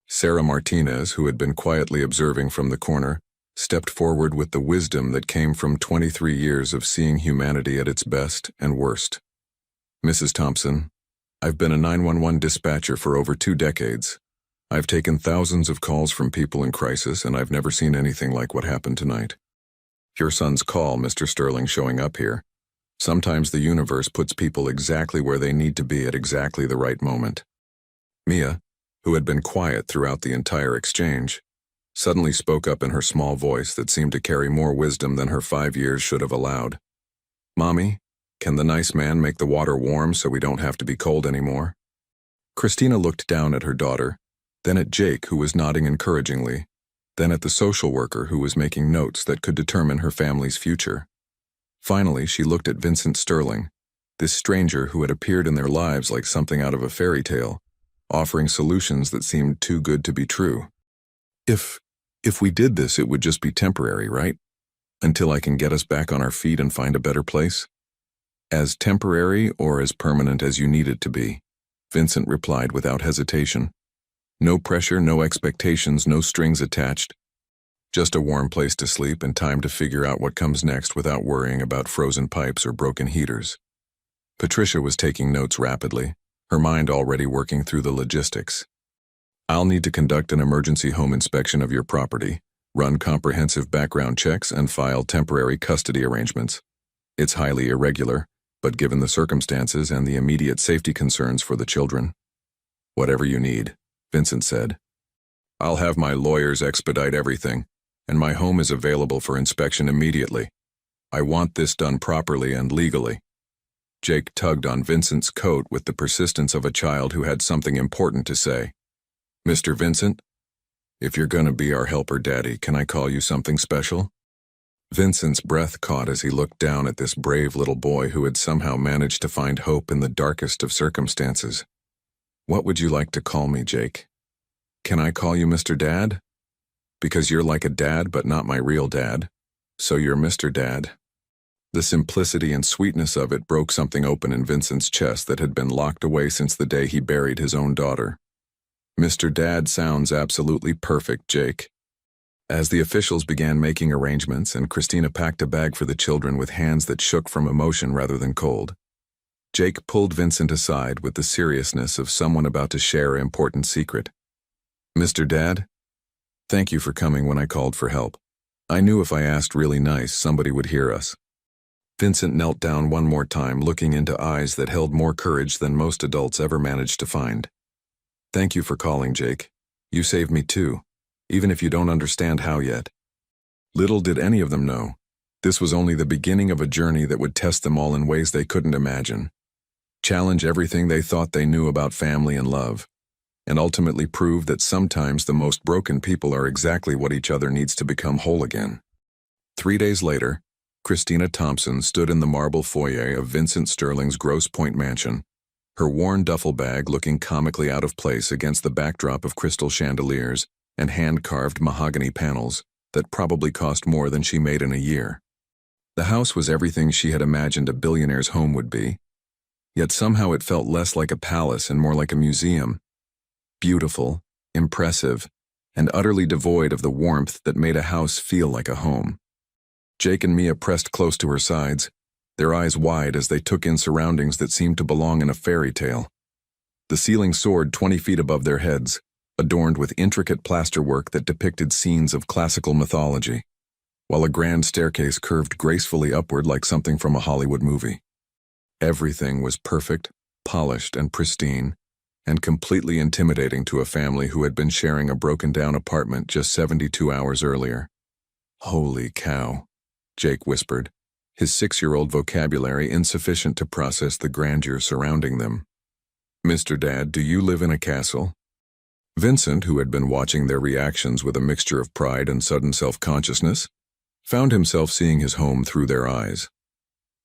Sarah Martinez, who had been quietly observing from the corner, stepped forward with the wisdom that came from 23 years of seeing humanity at its best and worst. "Mrs. Thompson, I've been a 911 dispatcher for over 2 decades. I've taken thousands of calls from people in crisis, and I've never seen anything like what happened tonight. Your son's call, Mr. Sterling, showing up here. Sometimes the universe puts people exactly where they need to be at exactly the right moment." Mia, who had been quiet throughout the entire exchange, suddenly spoke up in her small voice that seemed to carry more wisdom than her 5 years should have allowed. "Mommy, can the nice man make the water warm so we don't have to be cold anymore?" Christina looked down at her daughter, then at Jake, who was nodding encouragingly, then at the social worker who was making notes that could determine her family's future. Finally, she looked at Vincent Sterling, this stranger who had appeared in their lives like something out of a fairy tale, offering solutions that seemed too good to be true. If we did this, it would just be temporary, right? Until I can get us back on our feet and find a better place?" "As temporary or as permanent as you need it to be," Vincent replied without hesitation. "No pressure, no expectations, no strings attached. Just a warm place to sleep and time to figure out what comes next without worrying about frozen pipes or broken heaters." Patricia was taking notes rapidly, her mind already working through the logistics. I'll need to conduct an emergency home inspection of your property, run comprehensive background checks, and file temporary custody arrangements. It's highly irregular, but given the circumstances and the immediate safety concerns for the children. Whatever you need, Vincent said. I'll have my lawyers expedite everything, and my home is available for inspection immediately. I want this done properly and legally. Jake tugged on Vincent's coat with the persistence of a child who had something important to say. Mr. Vincent, if you're gonna be our helper daddy, can I call you something special? Vincent's breath caught as he looked down at this brave little boy who had somehow managed to find hope in the darkest of circumstances. What would you like to call me, Jake? Can I call you Mr. Dad? Because you're like a dad but not my real dad, so you're Mr. Dad. The simplicity and sweetness of it broke something open in Vincent's chest that had been locked away since the day he buried his own daughter. Mr. Dad sounds absolutely perfect, Jake. As the officials began making arrangements and Christina packed a bag for the children with hands that shook from emotion rather than cold, Jake pulled Vincent aside with the seriousness of someone about to share an important secret. Mr. Dad, thank you for coming when I called for help. I knew if I asked really nice, somebody would hear us. Vincent knelt down one more time, looking into eyes that held more courage than most adults ever managed to find. Thank you for calling, Jake. You saved me too, even if you don't understand how yet. Little did any of them know, this was only the beginning of a journey that would test them all in ways they couldn't imagine, challenge everything they thought they knew about family and love, and ultimately prove that sometimes the most broken people are exactly what each other needs to become whole again. 3 days later, Christina Thompson stood in the marble foyer of Vincent Sterling's Grosse Pointe mansion, her worn duffel bag looking comically out of place against the backdrop of crystal chandeliers and hand-carved mahogany panels that probably cost more than she made in a year. The house was everything she had imagined a billionaire's home would be, yet somehow it felt less like a palace and more like a museum. Beautiful, impressive, and utterly devoid of the warmth that made a house feel like a home. Jake and Mia pressed close to her sides, their eyes wide as they took in surroundings that seemed to belong in a fairy tale. The ceiling soared 20 feet above their heads, adorned with intricate plasterwork that depicted scenes of classical mythology, while a grand staircase curved gracefully upward like something from a Hollywood movie. Everything was perfect, polished, and pristine, and completely intimidating to a family who had been sharing a broken-down apartment just 72 hours earlier. Holy cow, Jake whispered, his 6-year-old vocabulary insufficient to process the grandeur surrounding them. Mr. Dad, do you live in a castle? Vincent, who had been watching their reactions with a mixture of pride and sudden self-consciousness, found himself seeing his home through their eyes.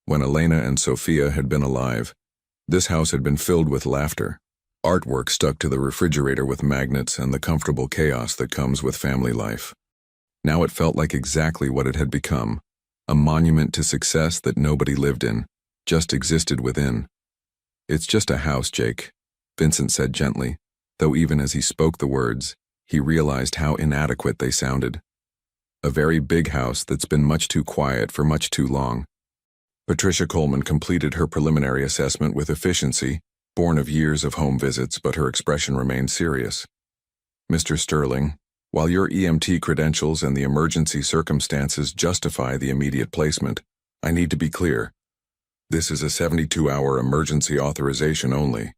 When Elena and Sophia had been alive, this house had been filled with laughter, artwork stuck to the refrigerator with magnets, and the comfortable chaos that comes with family life. Now it felt like exactly what it had become, a monument to success that nobody lived in, just existed within. It's just a house, Jake, Vincent said gently, though even as he spoke the words, he realized how inadequate they sounded. A very big house that's been much too quiet for much too long. Patricia Coleman completed her preliminary assessment with efficiency, born of years of home visits, but her expression remained serious. Mr. Sterling, while your EMT credentials and the emergency circumstances justify the immediate placement, I need to be clear. This is a 72-hour emergency authorization only.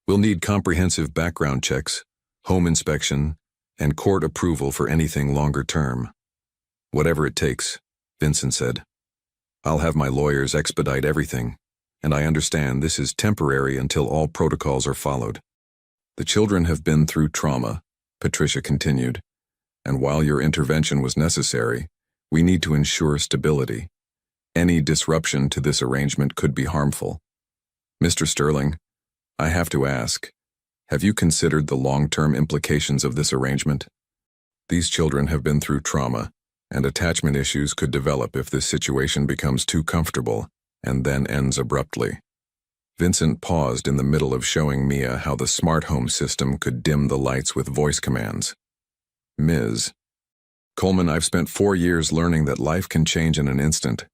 We'll need comprehensive background checks, home inspection, and court approval for anything longer term. Whatever it takes, Vincent said. I'll have my lawyers expedite everything, and I understand this is temporary until all protocols are followed. The children have been through trauma, Patricia continued, and while your intervention was necessary, we need to ensure stability. Any disruption to this arrangement could be harmful. Mr. Sterling, I have to ask, have you considered the long-term implications of this arrangement? These children have been through trauma, and attachment issues could develop if this situation becomes too comfortable and then ends abruptly. Vincent paused in the middle of showing Mia how the smart home system could dim the lights with voice commands. Ms. Coleman, I've spent 4 years learning that life can change in an instant,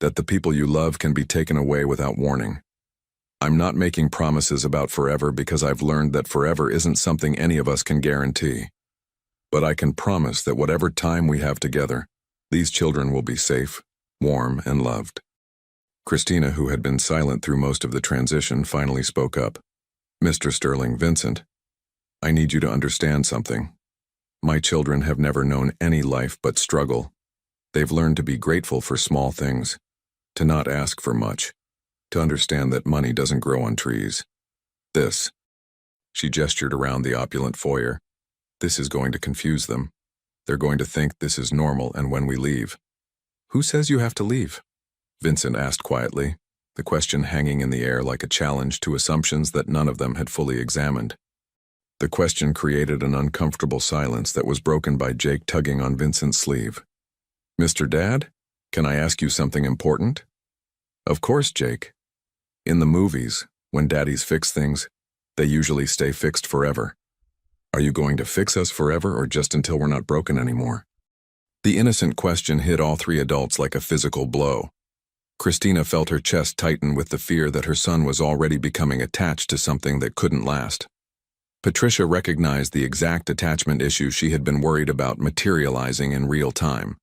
that the people you love can be taken away without warning. I'm not making promises about forever because I've learned that forever isn't something any of us can guarantee. But I can promise that whatever time we have together, these children will be safe, warm, and loved. Christina, who had been silent through most of the transition, finally spoke up. Mr. Sterling, Vincent, I need you to understand something. My children have never known any life but struggle. They've learned to be grateful for small things, to not ask for much, to understand that money doesn't grow on trees. This, she gestured around the opulent foyer, this is going to confuse them. They're going to think this is normal, and when we leave. Who says you have to leave? Vincent asked quietly, the question hanging in the air like a challenge to assumptions that none of them had fully examined. The question created an uncomfortable silence that was broken by Jake tugging on Vincent's sleeve. Mr. Dad, can I ask you something important? Of course, Jake. In the movies, when daddies fix things, they usually stay fixed forever. Are you going to fix us forever or just until we're not broken anymore? The innocent question hit all three adults like a physical blow. Christina felt her chest tighten with the fear that her son was already becoming attached to something that couldn't last. Patricia recognized the exact attachment issue she had been worried about materializing in real time.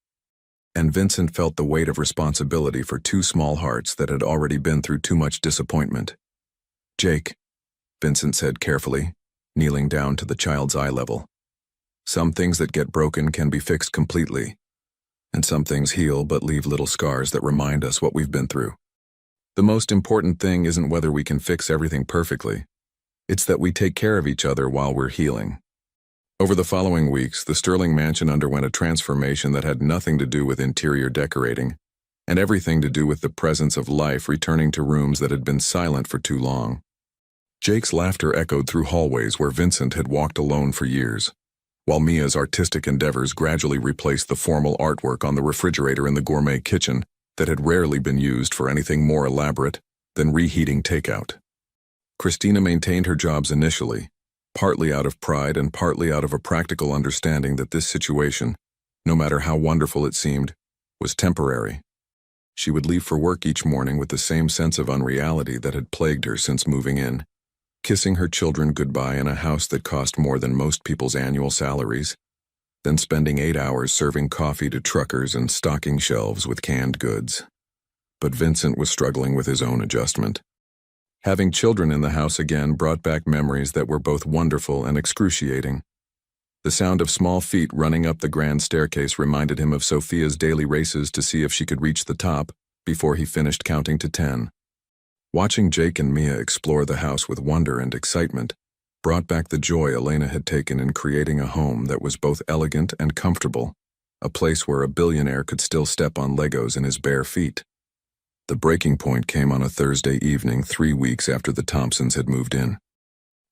And Vincent felt the weight of responsibility for two small hearts that had already been through too much disappointment. Jake, Vincent said carefully, kneeling down to the child's eye level. Some things that get broken can be fixed completely, and some things heal but leave little scars that remind us what we've been through. The most important thing isn't whether we can fix everything perfectly. It's that we take care of each other while we're healing. Over the following weeks, the Sterling mansion underwent a transformation that had nothing to do with interior decorating, and everything to do with the presence of life returning to rooms that had been silent for too long. Jake's laughter echoed through hallways where Vincent had walked alone for years, while Mia's artistic endeavors gradually replaced the formal artwork on the refrigerator in the gourmet kitchen that had rarely been used for anything more elaborate than reheating takeout. Christina maintained her jobs initially, partly out of pride and partly out of a practical understanding that this situation, no matter how wonderful it seemed, was temporary. She would leave for work each morning with the same sense of unreality that had plagued her since moving in, kissing her children goodbye in a house that cost more than most people's annual salaries, then spending 8 hours serving coffee to truckers and stocking shelves with canned goods. But Vincent was struggling with his own adjustment. Having children in the house again brought back memories that were both wonderful and excruciating. The sound of small feet running up the grand staircase reminded him of Sophia's daily races to see if she could reach the top before he finished counting to 10. Watching Jake and Mia explore the house with wonder and excitement brought back the joy Elena had taken in creating a home that was both elegant and comfortable, a place where a billionaire could still step on Legos in his bare feet. The breaking point came on a Thursday evening 3 weeks after the Thompsons had moved in.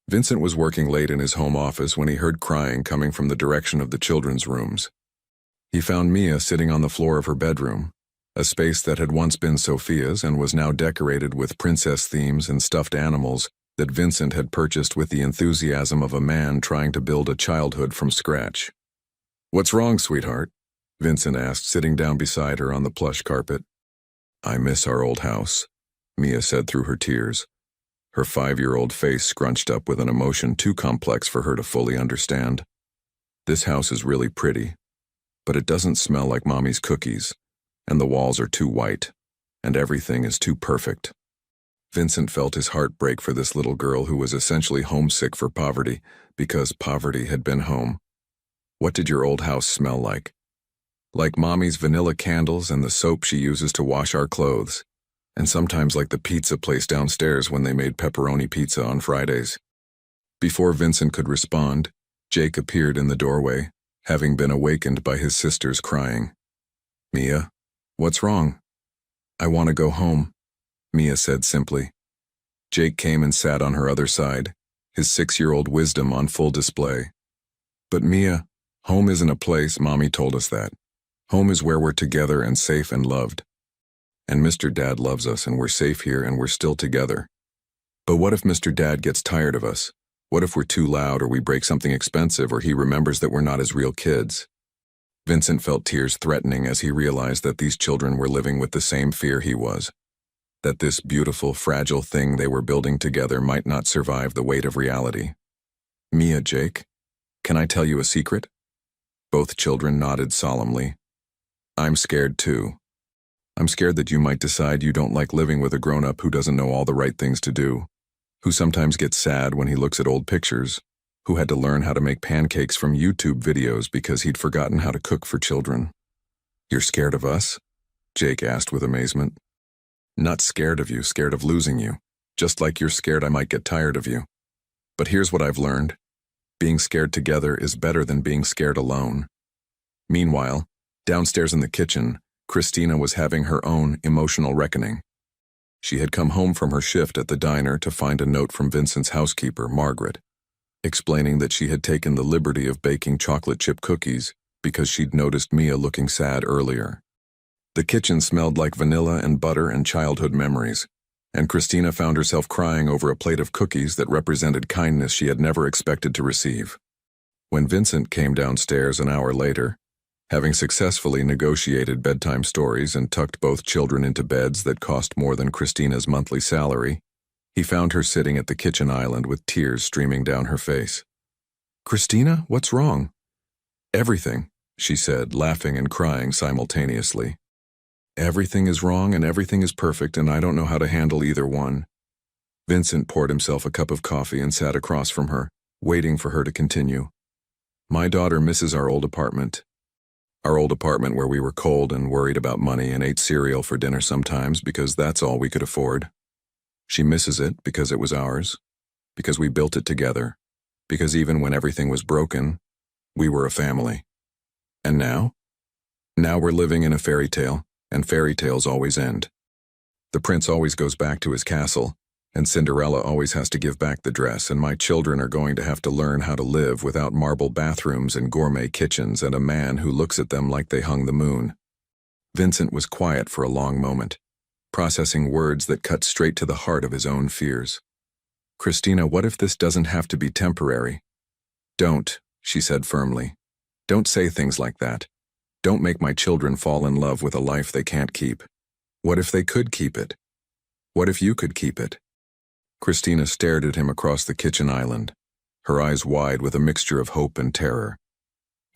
Vincent was working late in his home office when he heard crying coming from the direction of the children's rooms. He found Mia sitting on the floor of her bedroom, a space that had once been Sophia's and was now decorated with princess themes and stuffed animals that Vincent had purchased with the enthusiasm of a man trying to build a childhood from scratch. "What's wrong, sweetheart?" Vincent asked, sitting down beside her on the plush carpet. "I miss our old house," Mia said through her tears, her 5-year-old face scrunched up with an emotion too complex for her to fully understand. "This house is really pretty, but it doesn't smell like Mommy's cookies, and the walls are too white, and everything is too perfect." Vincent felt his heart break for this little girl who was essentially homesick for poverty because poverty had been home. What did your old house smell like? Like Mommy's vanilla candles and the soap she uses to wash our clothes, and sometimes like the pizza place downstairs when they made pepperoni pizza on Fridays. Before Vincent could respond, Jake appeared in the doorway, having been awakened by his sisters crying. "Mia, what's wrong?" "I want to go home," Mia said simply. Jake came and sat on her other side, his 6-year-old wisdom on full display. "But Mia, home isn't a place. Mommy told us that. Home is where we're together and safe and loved. And Mr. Dad loves us and we're safe here and we're still together. But what if Mr. Dad gets tired of us? What if we're too loud or we break something expensive or he remembers that we're not his real kids?" Vincent felt tears threatening as he realized that these children were living with the same fear he was. that this beautiful, fragile thing they were building together might not survive the weight of reality. Mia, Jake, can I tell you a secret? Both children nodded solemnly. I'm scared too. I'm scared that you might decide you don't like living with a grown-up who doesn't know all the right things to do, who sometimes gets sad when he looks at old pictures, who had to learn how to make pancakes from YouTube videos because he'd forgotten how to cook for children. You're scared of us? Jake asked with amazement. Not scared of you, scared of losing you, just like you're scared I might get tired of you. But here's what I've learned. Being scared together is better than being scared alone. Meanwhile, downstairs in the kitchen, Christina was having her own emotional reckoning. She had come home from her shift at the diner to find a note from Vincent's housekeeper, Margaret, explaining that she had taken the liberty of baking chocolate chip cookies because she'd noticed Mia looking sad earlier. The kitchen smelled like vanilla and butter and childhood memories, and Christina found herself crying over a plate of cookies that represented kindness she had never expected to receive. When Vincent came downstairs an hour later, having successfully negotiated bedtime stories and tucked both children into beds that cost more than Christina's monthly salary, he found her sitting at the kitchen island with tears streaming down her face. Christina, what's wrong? Everything, she said, laughing and crying simultaneously. Everything is wrong and everything is perfect, and I don't know how to handle either one. Vincent poured himself a cup of coffee and sat across from her, waiting for her to continue. My daughter misses our old apartment. Our old apartment where we were cold and worried about money and ate cereal for dinner sometimes because that's all we could afford. She misses it because it was ours, because we built it together, because even when everything was broken, we were a family. And now? Now we're living in a fairy tale, and fairy tales always end. The prince always goes back to his castle, and Cinderella always has to give back the dress, and my children are going to have to learn how to live without marble bathrooms and gourmet kitchens and a man who looks at them like they hung the moon. Vincent was quiet for a long moment, processing words that cut straight to the heart of his own fears. Christina, what if this doesn't have to be temporary? Don't, she said firmly. Don't say things like that. Don't make my children fall in love with a life they can't keep. What if they could keep it? What if you could keep it? Christina stared at him across the kitchen island, her eyes wide with a mixture of hope and terror.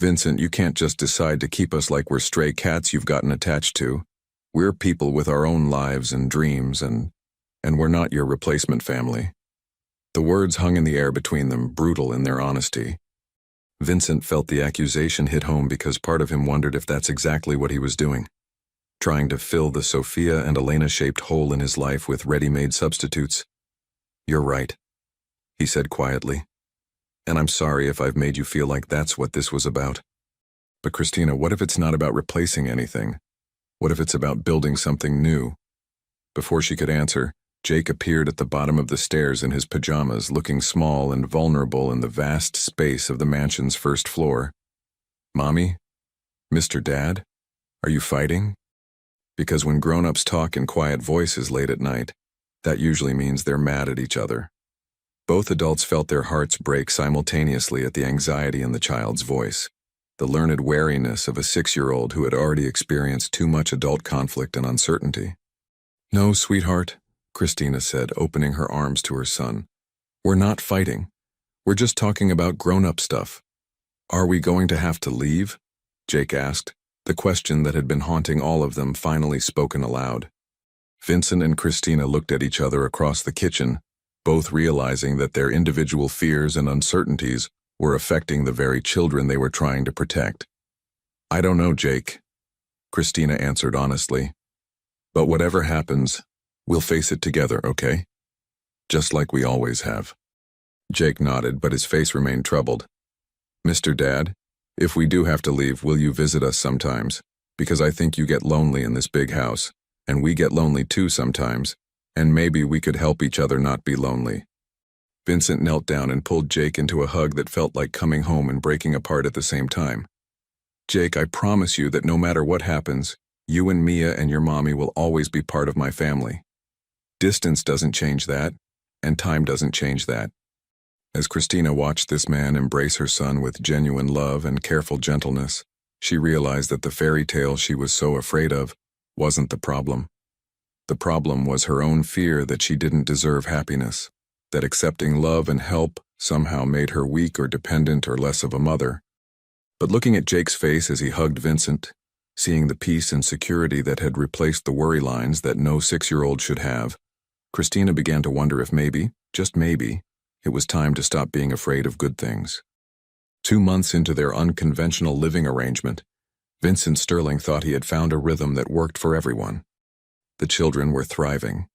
Vincent, you can't just decide to keep us like we're stray cats you've gotten attached to. We're people with our own lives and dreams, and we're not your replacement family. The words hung in the air between them, brutal in their honesty. Vincent felt the accusation hit home because part of him wondered if that's exactly what he was doing, trying to fill the Sophia and Elena-shaped hole in his life with ready-made substitutes. You're right, he said quietly, and I'm sorry if I've made you feel like that's what this was about. But Christina, what if it's not about replacing anything? What if it's about building something new? Before she could answer, Jake appeared at the bottom of the stairs in his pajamas, looking small and vulnerable in the vast space of the mansion's first floor. Mommy? Mr. Dad? Are you fighting? Because when grown-ups talk in quiet voices late at night, that usually means they're mad at each other. Both adults felt their hearts break simultaneously at the anxiety in the child's voice, the learned wariness of a 6-year-old who had already experienced too much adult conflict and uncertainty. No, sweetheart, Christina said, opening her arms to her son. We're not fighting. We're just talking about grown-up stuff. Are we going to have to leave? Jake asked, the question that had been haunting all of them finally spoken aloud. Vincent and Christina looked at each other across the kitchen, both realizing that their individual fears and uncertainties were affecting the very children they were trying to protect. I don't know, Jake, Christina answered honestly. But whatever happens, we'll face it together, okay? Just like we always have. Jake nodded, but his face remained troubled. Mr. Dad, if we do have to leave, will you visit us sometimes? Because I think you get lonely in this big house. And we get lonely too sometimes, and maybe we could help each other not be lonely. Vincent knelt down and pulled Jake into a hug that felt like coming home and breaking apart at the same time. Jake, I promise you that no matter what happens, you and Mia and your mommy will always be part of my family. Distance doesn't change that, and time doesn't change that. As Christina watched this man embrace her son with genuine love and careful gentleness, she realized that the fairy tale she was so afraid of wasn't the problem. The problem was her own fear that she didn't deserve happiness, that accepting love and help somehow made her weak or dependent or less of a mother. But looking at Jake's face as he hugged Vincent, seeing the peace and security that had replaced the worry lines that no 6-year-old should have, Christina began to wonder if maybe, just maybe, it was time to stop being afraid of good things. 2 months into their unconventional living arrangement, Vincent Sterling thought he had found a rhythm that worked for everyone. The children were thriving.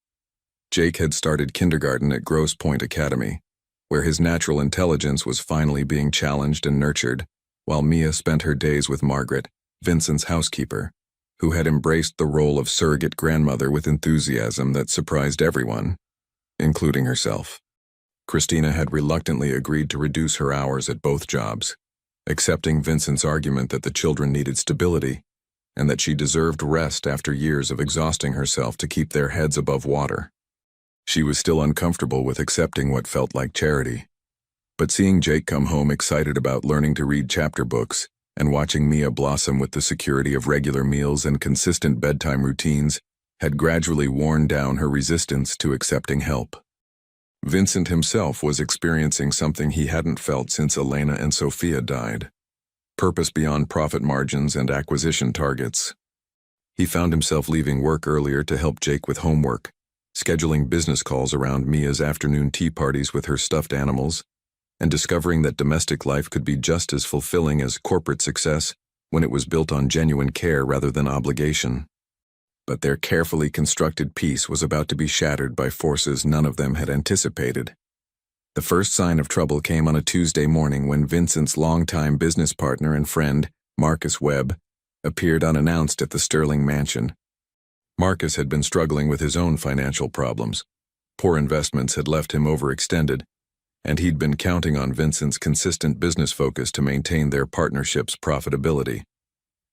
Jake had started kindergarten at Grosse Pointe Academy, where his natural intelligence was finally being challenged and nurtured, while Mia spent her days with Margaret, Vincent's housekeeper, who had embraced the role of surrogate grandmother with enthusiasm that surprised everyone, including herself. Christina had reluctantly agreed to reduce her hours at both jobs, accepting Vincent's argument that the children needed stability and that she deserved rest after years of exhausting herself to keep their heads above water. She was still uncomfortable with accepting what felt like charity. But seeing Jake come home excited about learning to read chapter books and watching Mia blossom with the security of regular meals and consistent bedtime routines had gradually worn down her resistance to accepting help. Vincent himself was experiencing something he hadn't felt since Elena and Sophia died: purpose beyond profit margins and acquisition targets. He found himself leaving work earlier to help Jake with homework, scheduling business calls around Mia's afternoon tea parties with her stuffed animals, and discovering that domestic life could be just as fulfilling as corporate success when it was built on genuine care rather than obligation. But their carefully constructed peace was about to be shattered by forces none of them had anticipated. The first sign of trouble came on a Tuesday morning when Vincent's longtime business partner and friend, Marcus Webb, appeared unannounced at the Sterling mansion. Marcus had been struggling with his own financial problems. Poor investments had left him overextended, and he'd been counting on Vincent's consistent business focus to maintain their partnership's profitability.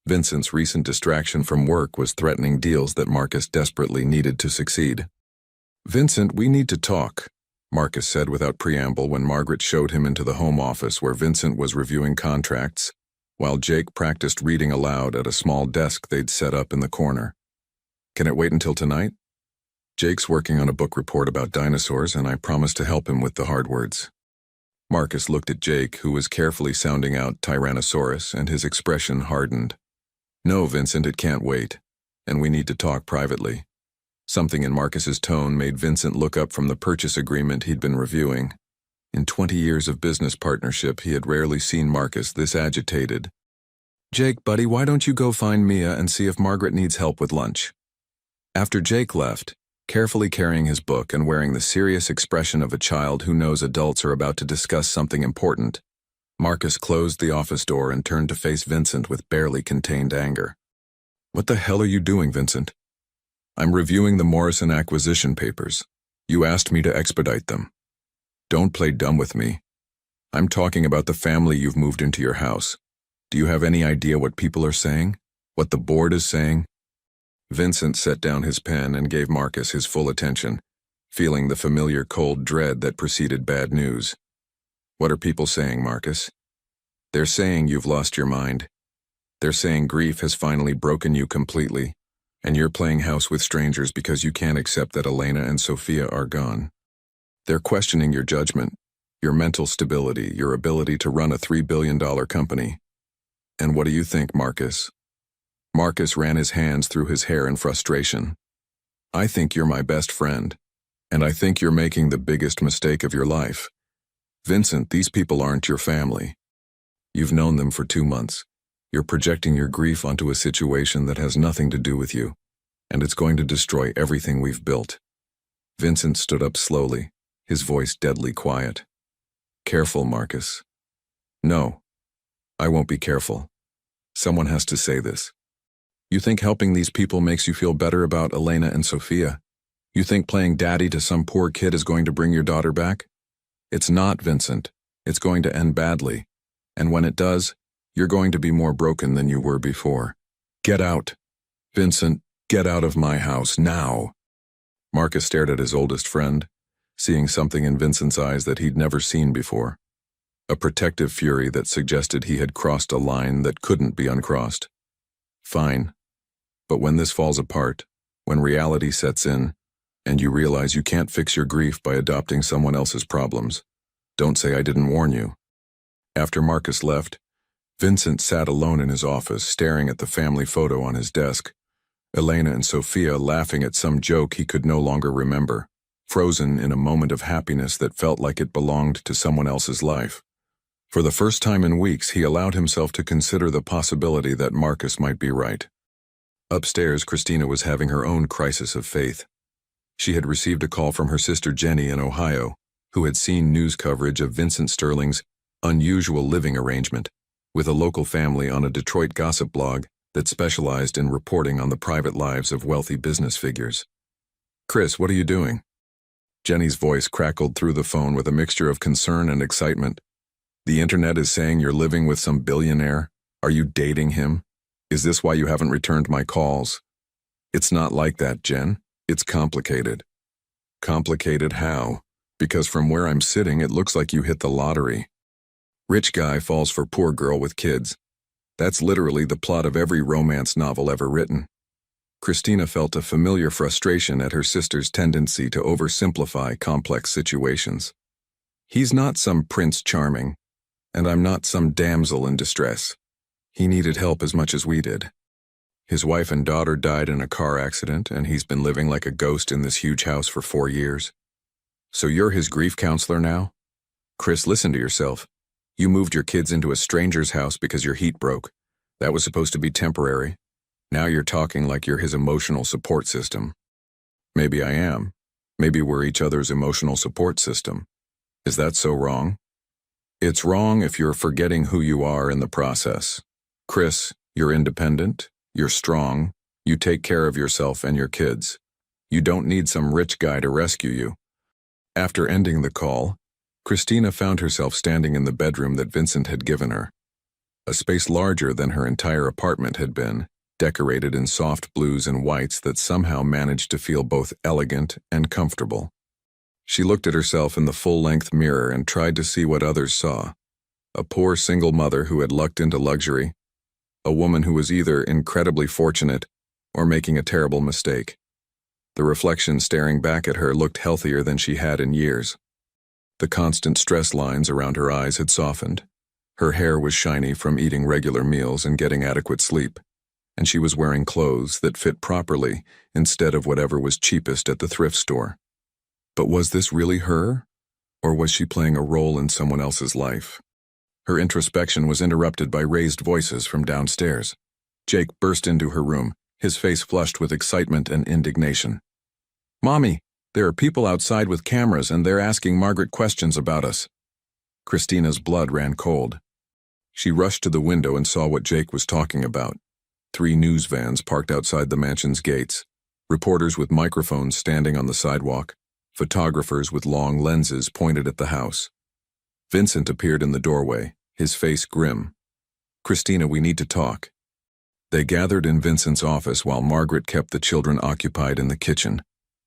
Vincent's recent distraction from work was threatening deals that Marcus desperately needed to succeed. "Vincent, we need to talk," Marcus said without preamble when Margaret showed him into the home office where Vincent was reviewing contracts, while Jake practiced reading aloud at a small desk they'd set up in the corner. "Can it wait until tonight? Jake's working on a book report about dinosaurs, and I promised to help him with the hard words." Marcus looked at Jake, who was carefully sounding out Tyrannosaurus, and his expression hardened. "No, Vincent, it can't wait, and we need to talk privately." Something in Marcus's tone made Vincent look up from the purchase agreement he'd been reviewing. In 20 years of business partnership, he had rarely seen Marcus this agitated. "Jake, buddy, why don't you go find Mia and see if Margaret needs help with lunch?" After Jake left, carefully carrying his book and wearing the serious expression of a child who knows adults are about to discuss something important, Marcus closed the office door and turned to face Vincent with barely contained anger. "What the hell are you doing, Vincent?" "I'm reviewing the Morrison acquisition papers. You asked me to expedite them. Don't play dumb with me. I'm talking about the family you've moved into your house. Do you have any idea what people are saying? What the board is saying?" Vincent set down his pen and gave Marcus his full attention, feeling the familiar cold dread that preceded bad news. "What are people saying, Marcus?" "They're saying you've lost your mind. They're saying grief has finally broken you completely, and you're playing house with strangers because you can't accept that Elena and Sophia are gone. They're questioning your judgment, your mental stability, your ability to run a $3 billion company. And what do you think, Marcus?" Marcus ran his hands through his hair in frustration. "I think you're my best friend, and I think you're making the biggest mistake of your life. Vincent, these people aren't your family. You've known them for 2 months. You're projecting your grief onto a situation that has nothing to do with you, and it's going to destroy everything we've built." Vincent stood up slowly, his voice deadly quiet. "Careful, Marcus." "No, I won't be careful. Someone has to say this. You think helping these people makes you feel better about Elena and Sophia? You think playing daddy to some poor kid is going to bring your daughter back? It's not, Vincent. It's going to end badly. And when it does, you're going to be more broken than you were before. Get out. Vincent, get out of my house now." Marcus stared at his oldest friend, seeing something in Vincent's eyes that he'd never seen before. A protective fury that suggested he had crossed a line that couldn't be uncrossed. "Fine. But when this falls apart, When reality sets in, and you realize you can't fix your grief by adopting someone else's problems, don't say I didn't warn you. After Marcus left, Vincent sat alone in his office, staring at the family photo on his desk, Elena and Sophia laughing at some joke he could no longer remember, frozen in a moment of happiness that felt like it belonged to someone else's life. For the first time in weeks, he allowed himself to consider the possibility that Marcus might be right. Upstairs, Christina was having her own crisis of faith. She had received a call from her sister Jenny in Ohio, who had seen news coverage of Vincent Sterling's unusual living arrangement with a local family on a Detroit gossip blog that specialized in reporting on the private lives of wealthy business figures. "Chris, what are you doing?" Jenny's voice crackled through the phone with a mixture of concern and excitement. "The internet is saying you're living with some billionaire. Are you dating him? Is this why you haven't returned my calls?" "It's not like that, Jen. It's complicated." "Complicated how?" "Because from where I'm sitting, it looks like you hit the lottery. Rich guy falls for poor girl with kids. That's literally the plot of every romance novel ever written." Christina felt a familiar frustration at her sister's tendency to oversimplify complex situations. "He's not some Prince Charming, and I'm not some damsel in distress. He needed help as much as we did. His wife and daughter died in a car accident, and he's been living like a ghost in this huge house for 4 years. So you're his grief counselor now? Chris, listen to yourself. You moved your kids into a stranger's house because your heat broke. That was supposed to be temporary. Now you're talking like you're his emotional support system." "Maybe I am. Maybe we're each other's emotional support system. Is that so wrong?" "It's wrong if you're forgetting who you are in the process. Chris, you're independent, you're strong, you take care of yourself and your kids. You don't need some rich guy to rescue you." After ending the call, Christina found herself standing in the bedroom that Vincent had given her. A space larger than her entire apartment had been, decorated in soft blues and whites that somehow managed to feel both elegant and comfortable. She looked at herself in the full-length mirror and tried to see what others saw. A poor single mother who had lucked into luxury. A woman who was either incredibly fortunate or making a terrible mistake. The reflection staring back at her looked healthier than she had in years. The constant stress lines around her eyes had softened. Her hair was shiny from eating regular meals and getting adequate sleep, and she was wearing clothes that fit properly instead of whatever was cheapest at the thrift store. But was this really her, or was she playing a role in someone else's life? Her introspection was interrupted by raised voices from downstairs. Jake burst into her room, his face flushed with excitement and indignation. "Mommy, there are people outside with cameras and they're asking Margaret questions about us." Christina's blood ran cold. She rushed to the window and saw what Jake was talking about. 3 news vans parked outside the mansion's gates, reporters with microphones standing on the sidewalk, photographers with long lenses pointed at the house. Vincent appeared in the doorway, his face grim. "Christina, we need to talk." They gathered in Vincent's office while Margaret kept the children occupied in the kitchen,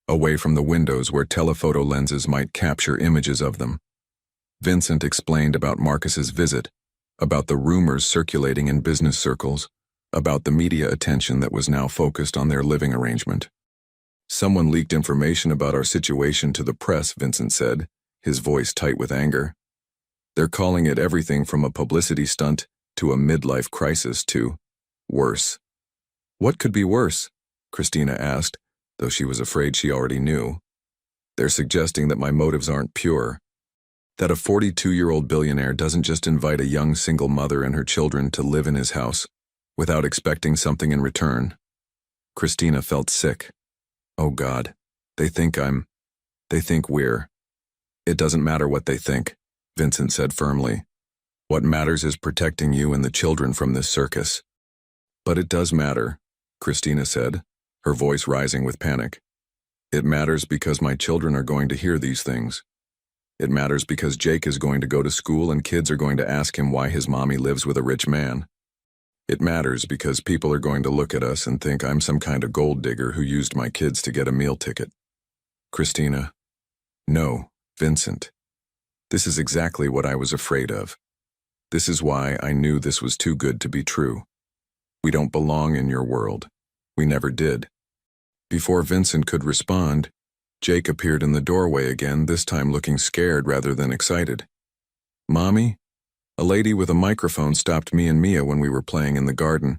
away from the windows where telephoto lenses might capture images of them. Vincent explained about Marcus's visit, about the rumors circulating in business circles, about the media attention that was now focused on their living arrangement. "Someone leaked information about our situation to the press," Vincent said, his voice tight with anger. "They're calling it everything from a publicity stunt to a midlife crisis to worse." "What could be worse?" Christina asked, though she was afraid she already knew. "They're suggesting that my motives aren't pure. That a 42-year-old billionaire doesn't just invite a young single mother and her children to live in his house without expecting something in return." Christina felt sick. "Oh God, they think we're." "It doesn't matter what they think," Vincent said firmly. "What matters is protecting you and the children from this circus." "But it does matter," Christina said, her voice rising with panic. "It matters because my children are going to hear these things. It matters because Jake is going to go to school and kids are going to ask him why his mommy lives with a rich man. It matters because people are going to look at us and think I'm some kind of gold digger who used my kids to get a meal ticket." "Christina." "No, Vincent. This is exactly what I was afraid of. This is why I knew this was too good to be true. We don't belong in your world. We never did. Before Vincent could respond, Jake appeared in the doorway again, this time looking scared rather than excited. "Mommy?" A lady with a microphone stopped me and Mia when we were playing in the garden.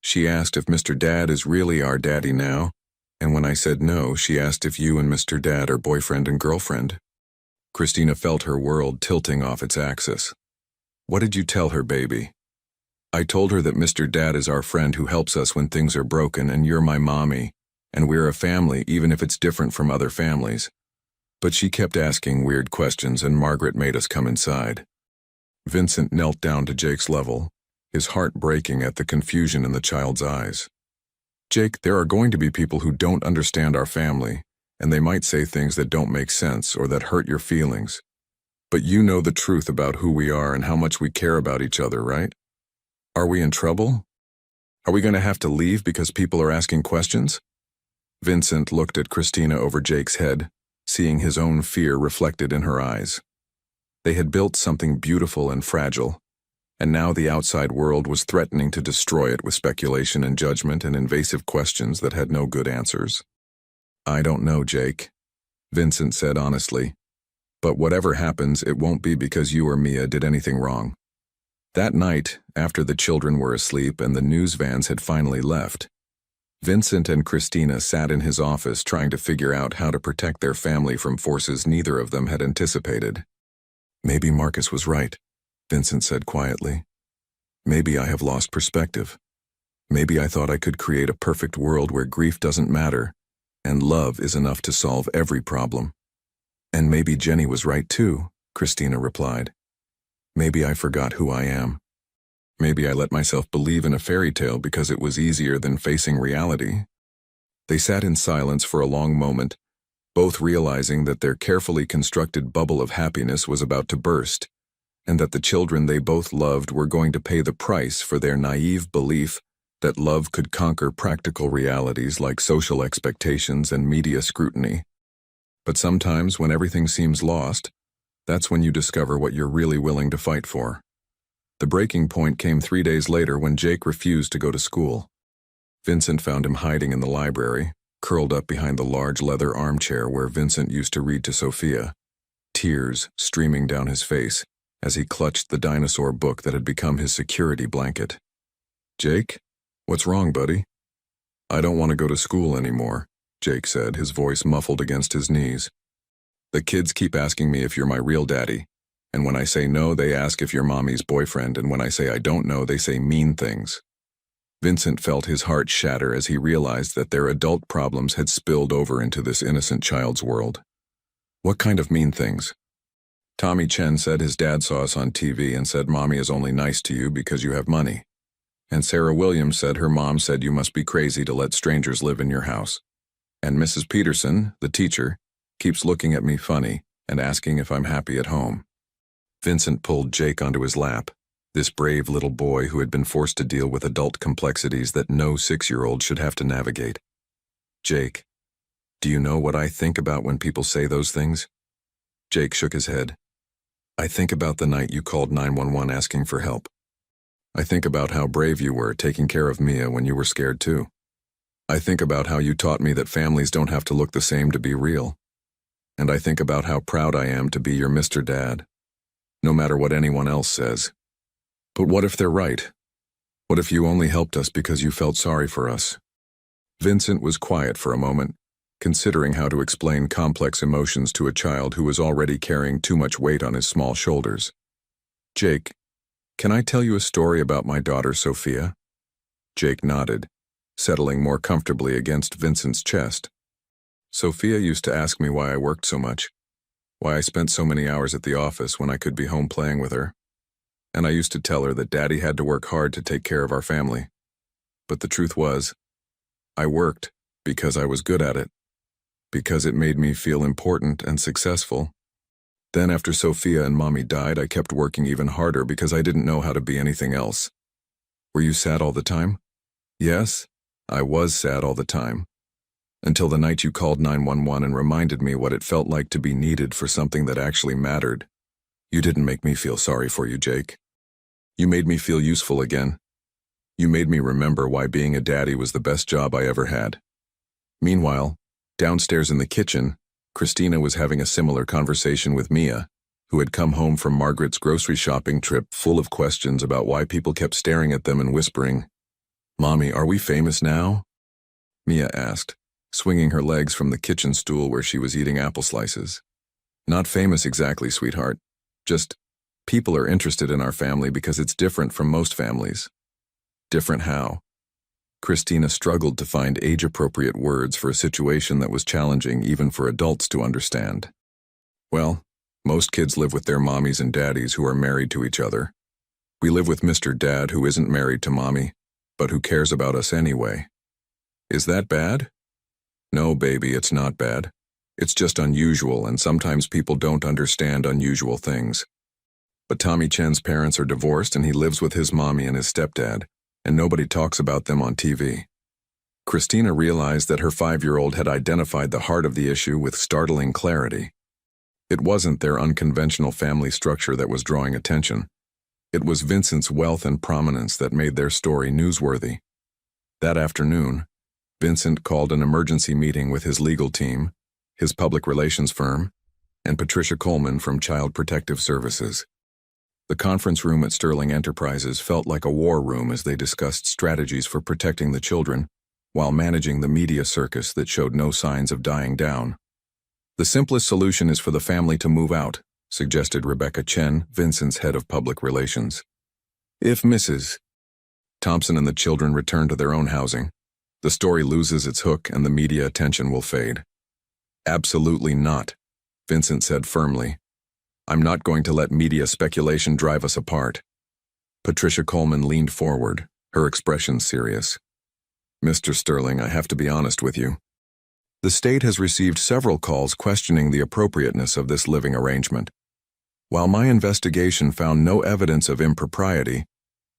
She asked if Mr. Dad is really our daddy now, and when I said no, she asked if you and Mr. Dad are boyfriend and girlfriend. Christina felt her world tilting off its axis. "What did you tell her, baby?" "I told her that Mr. Dad is our friend who helps us when things are broken, and you're my mommy, and we're a family even if it's different from other families." But she kept asking weird questions and Margaret made us come inside. Vincent knelt down to Jake's level, his heart breaking at the confusion in the child's eyes. "Jake, there are going to be people who don't understand our family, and they might say things that don't make sense or that hurt your feelings. But you know the truth about who we are and how much we care about each other, right? Are we in trouble? Are we going to have to leave because people are asking questions?" Vincent looked at Christina over Jake's head, seeing his own fear reflected in her eyes. They had built something beautiful and fragile, and now the outside world was threatening to destroy it with speculation and judgment and invasive questions that had no good answers. "I don't know, Jake," Vincent said honestly. "But whatever happens, it won't be because you or Mia did anything wrong." That night, after the children were asleep and the news vans had finally left, Vincent and Christina sat in his office trying to figure out how to protect their family from forces neither of them had anticipated. "Maybe Marcus was right," Vincent said quietly. "Maybe I have lost perspective. Maybe I thought I could create a perfect world where grief doesn't matter, and love is enough to solve every problem." "And maybe Jenny was right too," Christina replied. "Maybe I forgot who I am. Maybe I let myself believe in a fairy tale because it was easier than facing reality." They sat in silence for a long moment, both realizing that their carefully constructed bubble of happiness was about to burst, and that the children they both loved were going to pay the price for their naive belief that love could conquer practical realities like social expectations and media scrutiny. But sometimes when everything seems lost, that's when you discover what you're really willing to fight for. The breaking point came 3 days later when Jake refused to go to school. Vincent found him hiding in the library, curled up behind the large leather armchair where Vincent used to read to Sophia, tears streaming down his face as he clutched the dinosaur book that had become his security blanket. "Jake, what's wrong, buddy?" "I don't want to go to school anymore," Jake said, his voice muffled against his knees. "The kids keep asking me if you're my real daddy, and when I say no, they ask if you're mommy's boyfriend, and when I say I don't know, they say mean things." Vincent felt his heart shatter as he realized that their adult problems had spilled over into this innocent child's world. "What kind of mean things?" "Tommy Chen said his dad saw us on TV and said mommy is only nice to you because you have money. And Sarah Williams said her mom said you must be crazy to let strangers live in your house. And Mrs. Peterson, the teacher, keeps looking at me funny and asking if I'm happy at home." Vincent pulled Jake onto his lap, this brave little boy who had been forced to deal with adult complexities that no 6-year-old should have to navigate. "Jake, do you know what I think about when people say those things?" Jake shook his head. "I think about the night you called 911 asking for help. I think about how brave you were taking care of Mia when you were scared too. I think about how you taught me that families don't have to look the same to be real. And I think about how proud I am to be your Mr. Dad, no matter what anyone else says. But what if they're right? What if you only helped us because you felt sorry for us?" Vincent was quiet for a moment, considering how to explain complex emotions to a child who was already carrying too much weight on his small shoulders. "Jake, can I tell you a story about my daughter Sophia?" Jake nodded, settling more comfortably against Vincent's chest. "Sophia used to ask me why I worked so much, why I spent so many hours at the office when I could be home playing with her. And I used to tell her that Daddy had to work hard to take care of our family. But the truth was, I worked because I was good at it, because it made me feel important and successful. Then after Sophia and Mommy died, I kept working even harder because I didn't know how to be anything else." "Were you sad all the time?" "Yes, I was sad all the time. Until the night you called 911 and reminded me what it felt like to be needed for something that actually mattered. You didn't make me feel sorry for you, Jake. You made me feel useful again. You made me remember why being a daddy was the best job I ever had. Meanwhile, downstairs in the kitchen, Christina was having a similar conversation with Mia, who had come home from Margaret's grocery shopping trip full of questions about why people kept staring at them and whispering, "Mommy, are we famous now?" Mia asked, swinging her legs from the kitchen stool where she was eating apple slices. "Not famous exactly, sweetheart. Just, people are interested in our family because it's different from most families." Different how? Christina struggled to find age-appropriate words for a situation that was challenging even for adults to understand. "Well, most kids live with their mommies and daddies who are married to each other. We live with Mr. Dad who isn't married to mommy, but who cares about us anyway. Is that bad?" "No, baby, it's not bad. It's just unusual, and sometimes people don't understand unusual things. But Tommy Chen's parents are divorced and he lives with his mommy and his stepdad, and nobody talks about them on TV." Christina realized that her 5-year-old had identified the heart of the issue with startling clarity. It wasn't their unconventional family structure that was drawing attention. It was Vincent's wealth and prominence that made their story newsworthy. That afternoon, Vincent called an emergency meeting with his legal team, his public relations firm, and Patricia Coleman from Child Protective Services. The conference room at Sterling Enterprises felt like a war room as they discussed strategies for protecting the children, while managing the media circus that showed no signs of dying down. "The simplest solution is for the family to move out," suggested Rebecca Chen, Vincent's head of public relations. "If Mrs. Thompson and the children return to their own housing, the story loses its hook and the media attention will fade." "Absolutely not," Vincent said firmly. "I'm not going to let media speculation drive us apart." Patricia Coleman leaned forward, her expression serious. "Mr. Sterling, I have to be honest with you. The state has received several calls questioning the appropriateness of this living arrangement. While my investigation found no evidence of impropriety,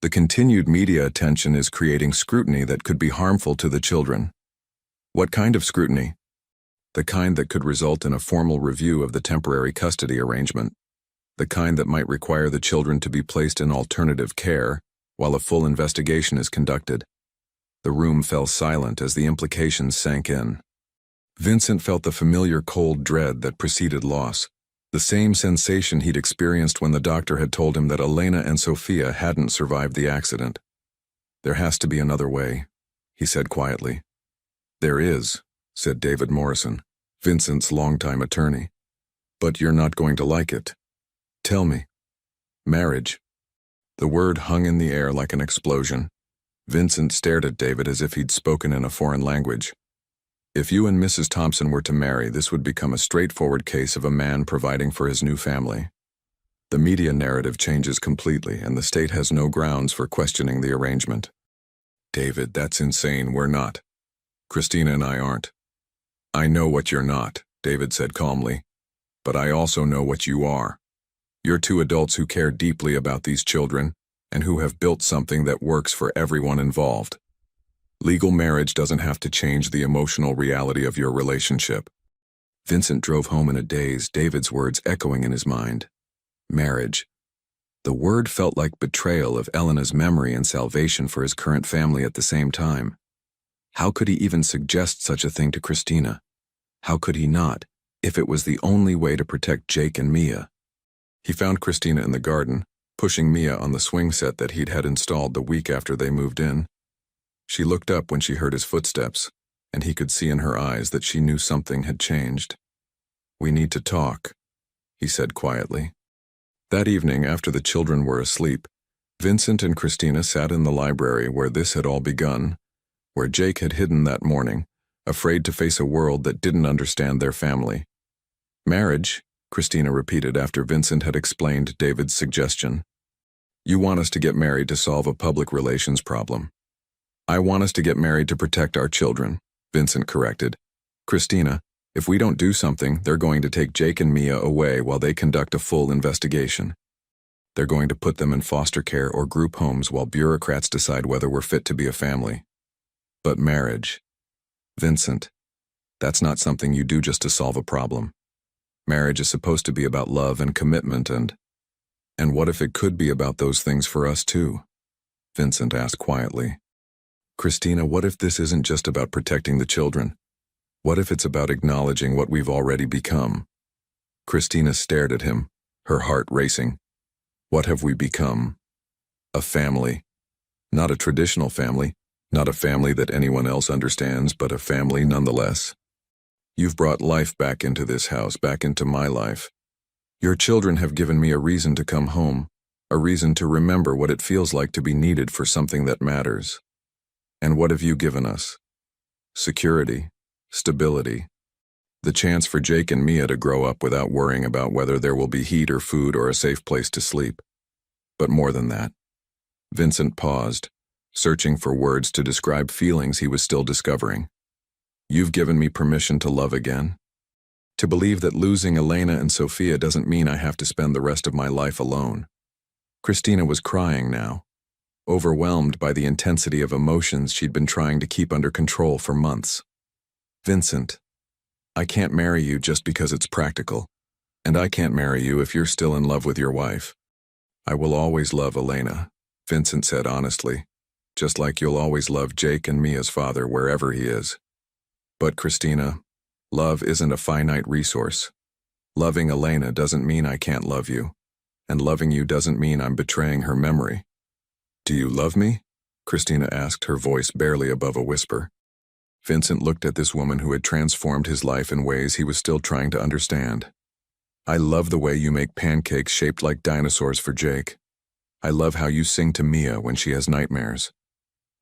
the continued media attention is creating scrutiny that could be harmful to the children." "What kind of scrutiny?" "The kind that could result in a formal review of the temporary custody arrangement. The kind that might require the children to be placed in alternative care while a full investigation is conducted." The room fell silent as the implications sank in. Vincent felt the familiar cold dread that preceded loss, the same sensation he'd experienced when the doctor had told him that Elena and Sophia hadn't survived the accident. "There has to be another way," he said quietly. "There is," said David Morrison, Vincent's longtime attorney. "But you're not going to like it." "Tell me." "Marriage." The word hung in the air like an explosion. Vincent stared at David as if he'd spoken in a foreign language. "If you and Mrs. Thompson were to marry, this would become a straightforward case of a man providing for his new family. The media narrative changes completely, and the state has no grounds for questioning the arrangement." "David, that's insane. We're not. Christina and I aren't." "I know what you're not," David said calmly. "But I also know what you are. You're two adults who care deeply about these children and who have built something that works for everyone involved. Legal marriage doesn't have to change the emotional reality of your relationship." Vincent drove home in a daze, David's words echoing in his mind. Marriage. The word felt like betrayal of Elena's memory and salvation for his current family at the same time. How could he even suggest such a thing to Christina? How could he not, if it was the only way to protect Jake and Mia? He found Christina in the garden, pushing Mia on the swing set that he'd had installed the week after they moved in. She looked up when she heard his footsteps, and he could see in her eyes that she knew something had changed. "We need to talk," he said quietly. That evening, after the children were asleep, Vincent and Christina sat in the library where this had all begun, where Jake had hidden that morning, afraid to face a world that didn't understand their family. "Marriage," Christina repeated after Vincent had explained David's suggestion. "You want us to get married to solve a public relations problem." "I want us to get married to protect our children," Vincent corrected. "Christina, if we don't do something, they're going to take Jake and Mia away while they conduct a full investigation. They're going to put them in foster care or group homes while bureaucrats decide whether we're fit to be a family." "But marriage, Vincent, that's not something you do just to solve a problem. Marriage is supposed to be about love and commitment and what if it could be about those things for us too?" Vincent asked quietly. "Christina, what if this isn't just about protecting the children? What if it's about acknowledging what we've already become? Christina stared at him, her heart racing. What have we become? A family. Not a traditional family, not a family that anyone else understands, but a family nonetheless. You've brought life back into this house, back into my life. Your children have given me a reason to come home, a reason to remember what it feels like to be needed for something that matters. And what have you given us? Security, stability, the chance for Jake and Mia to grow up without worrying about whether there will be heat or food or a safe place to sleep. But more than that. Vincent paused, searching for words to describe feelings he was still discovering. You've given me permission to love again. To believe that losing Elena and Sophia doesn't mean I have to spend the rest of my life alone. Christina was crying now, overwhelmed by the intensity of emotions she'd been trying to keep under control for months. Vincent, I can't marry you just because it's practical, and I can't marry you if you're still in love with your wife. I will always love Elena, Vincent said honestly, just like you'll always love Jake and Mia's father wherever he is. But Christina, love isn't a finite resource. Loving Elena doesn't mean I can't love you, and loving you doesn't mean I'm betraying her memory. Do you love me? Christina asked, her voice barely above a whisper. Vincent looked at this woman who had transformed his life in ways he was still trying to understand. I love the way you make pancakes shaped like dinosaurs for Jake. I love how you sing to Mia when she has nightmares.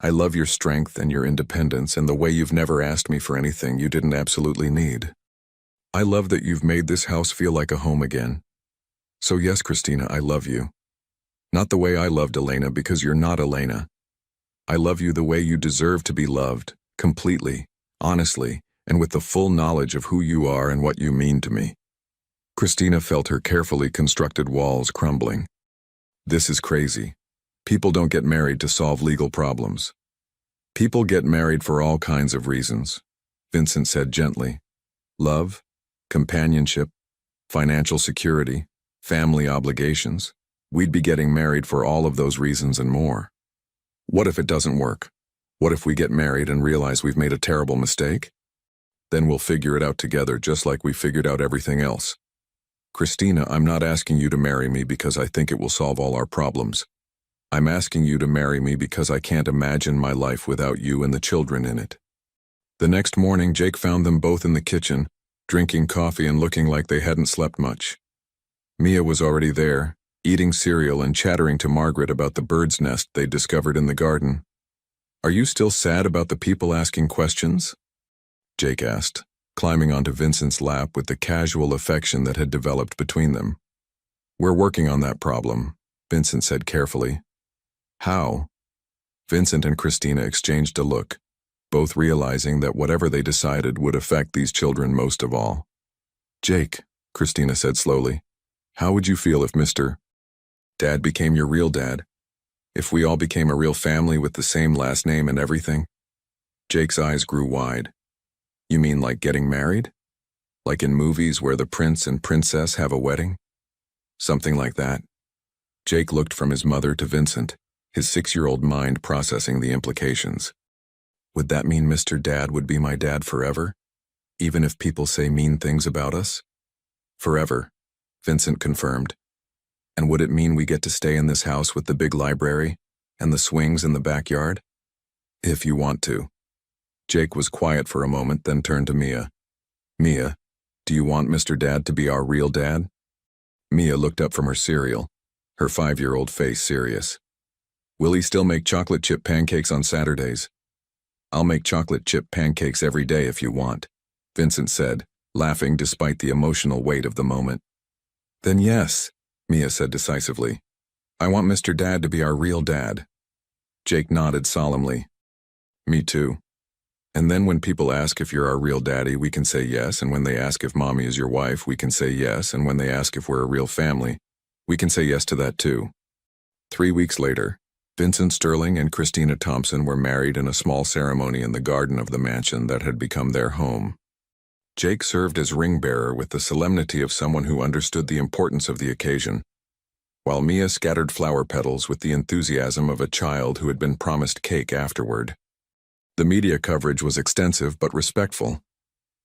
I love your strength and your independence and the way you've never asked me for anything you didn't absolutely need. I love that you've made this house feel like a home again. So yes, Christina, I love you. Not the way I loved Elena because you're not Elena. I love you the way you deserve to be loved, completely, honestly, and with the full knowledge of who you are and what you mean to me. Christina felt her carefully constructed walls crumbling. This is crazy. People don't get married to solve legal problems. People get married for all kinds of reasons, Vincent said gently. Love, companionship, financial security, family obligations. We'd be getting married for all of those reasons and more. What if it doesn't work? What if we get married and realize we've made a terrible mistake? Then we'll figure it out together just like we figured out everything else. Christina, I'm not asking you to marry me because I think it will solve all our problems. I'm asking you to marry me because I can't imagine my life without you and the children in it. The next morning, Jake found them both in the kitchen, drinking coffee and looking like they hadn't slept much. Mia was already there, eating cereal and chattering to Margaret about the bird's nest they'd discovered in the garden. Are you still sad about the people asking questions? Jake asked, climbing onto Vincent's lap with the casual affection that had developed between them. We're working on that problem, Vincent said carefully. How? Vincent and Christina exchanged a look, both realizing that whatever they decided would affect these children most of all. Jake, Christina said slowly, how would you feel if Mr. Dad became your real dad? If we all became a real family with the same last name and everything? Jake's eyes grew wide. You mean like getting married? Like in movies where the prince and princess have a wedding? Something like that. Jake looked from his mother to Vincent, his 6-year-old mind processing the implications. Would that mean Mr. Dad would be my dad forever? Even if people say mean things about us? Forever, Vincent confirmed. And would it mean we get to stay in this house with the big library and the swings in the backyard? If you want to. Jake was quiet for a moment, then turned to Mia. Mia, do you want Mr. Dad to be our real dad? Mia looked up from her cereal, her 5-year-old face serious. Will he still make chocolate chip pancakes on Saturdays? I'll make chocolate chip pancakes every day if you want, Vincent said, laughing despite the emotional weight of the moment. Then yes, Mia said decisively. I want Mr. Dad to be our real dad. Jake nodded solemnly. Me too. And then when people ask if you're our real daddy, we can say yes, and when they ask if mommy is your wife, we can say yes, and when they ask if we're a real family, we can say yes to that too. 3 weeks later, Vincent Sterling and Christina Thompson were married in a small ceremony in the garden of the mansion that had become their home. Jake served as ring-bearer with the solemnity of someone who understood the importance of the occasion, while Mia scattered flower petals with the enthusiasm of a child who had been promised cake afterward. The media coverage was extensive but respectful.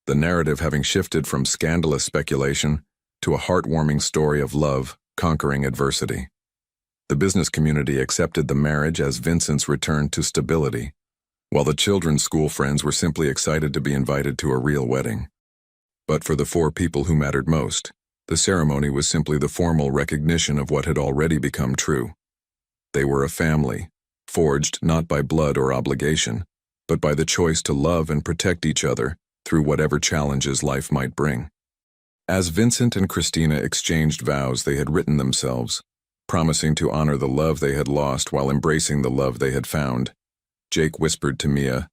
the narrative having shifted from scandalous speculation to a heartwarming story of love conquering adversity. The business community accepted the marriage as Vincent's return to stability, while the children's school friends were simply excited to be invited to a real wedding. But for the four people who mattered most, the ceremony was simply the formal recognition of what had already become true. They were a family, forged not by blood or obligation, but by the choice to love and protect each other through whatever challenges life might bring. As Vincent and Christina exchanged vows they had written themselves, promising to honor the love they had lost while embracing the love they had found, Jake whispered to Mia,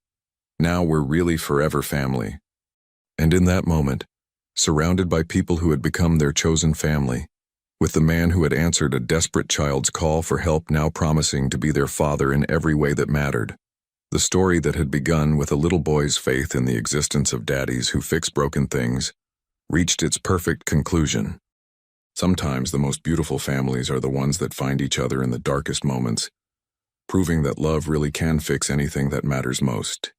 "Now we're really forever family." And in that moment, surrounded by people who had become their chosen family, with the man who had answered a desperate child's call for help now promising to be their father in every way that mattered, the story that had begun with a little boy's faith in the existence of daddies who fix broken things reached its perfect conclusion. Sometimes the most beautiful families are the ones that find each other in the darkest moments, proving that love really can fix anything that matters most.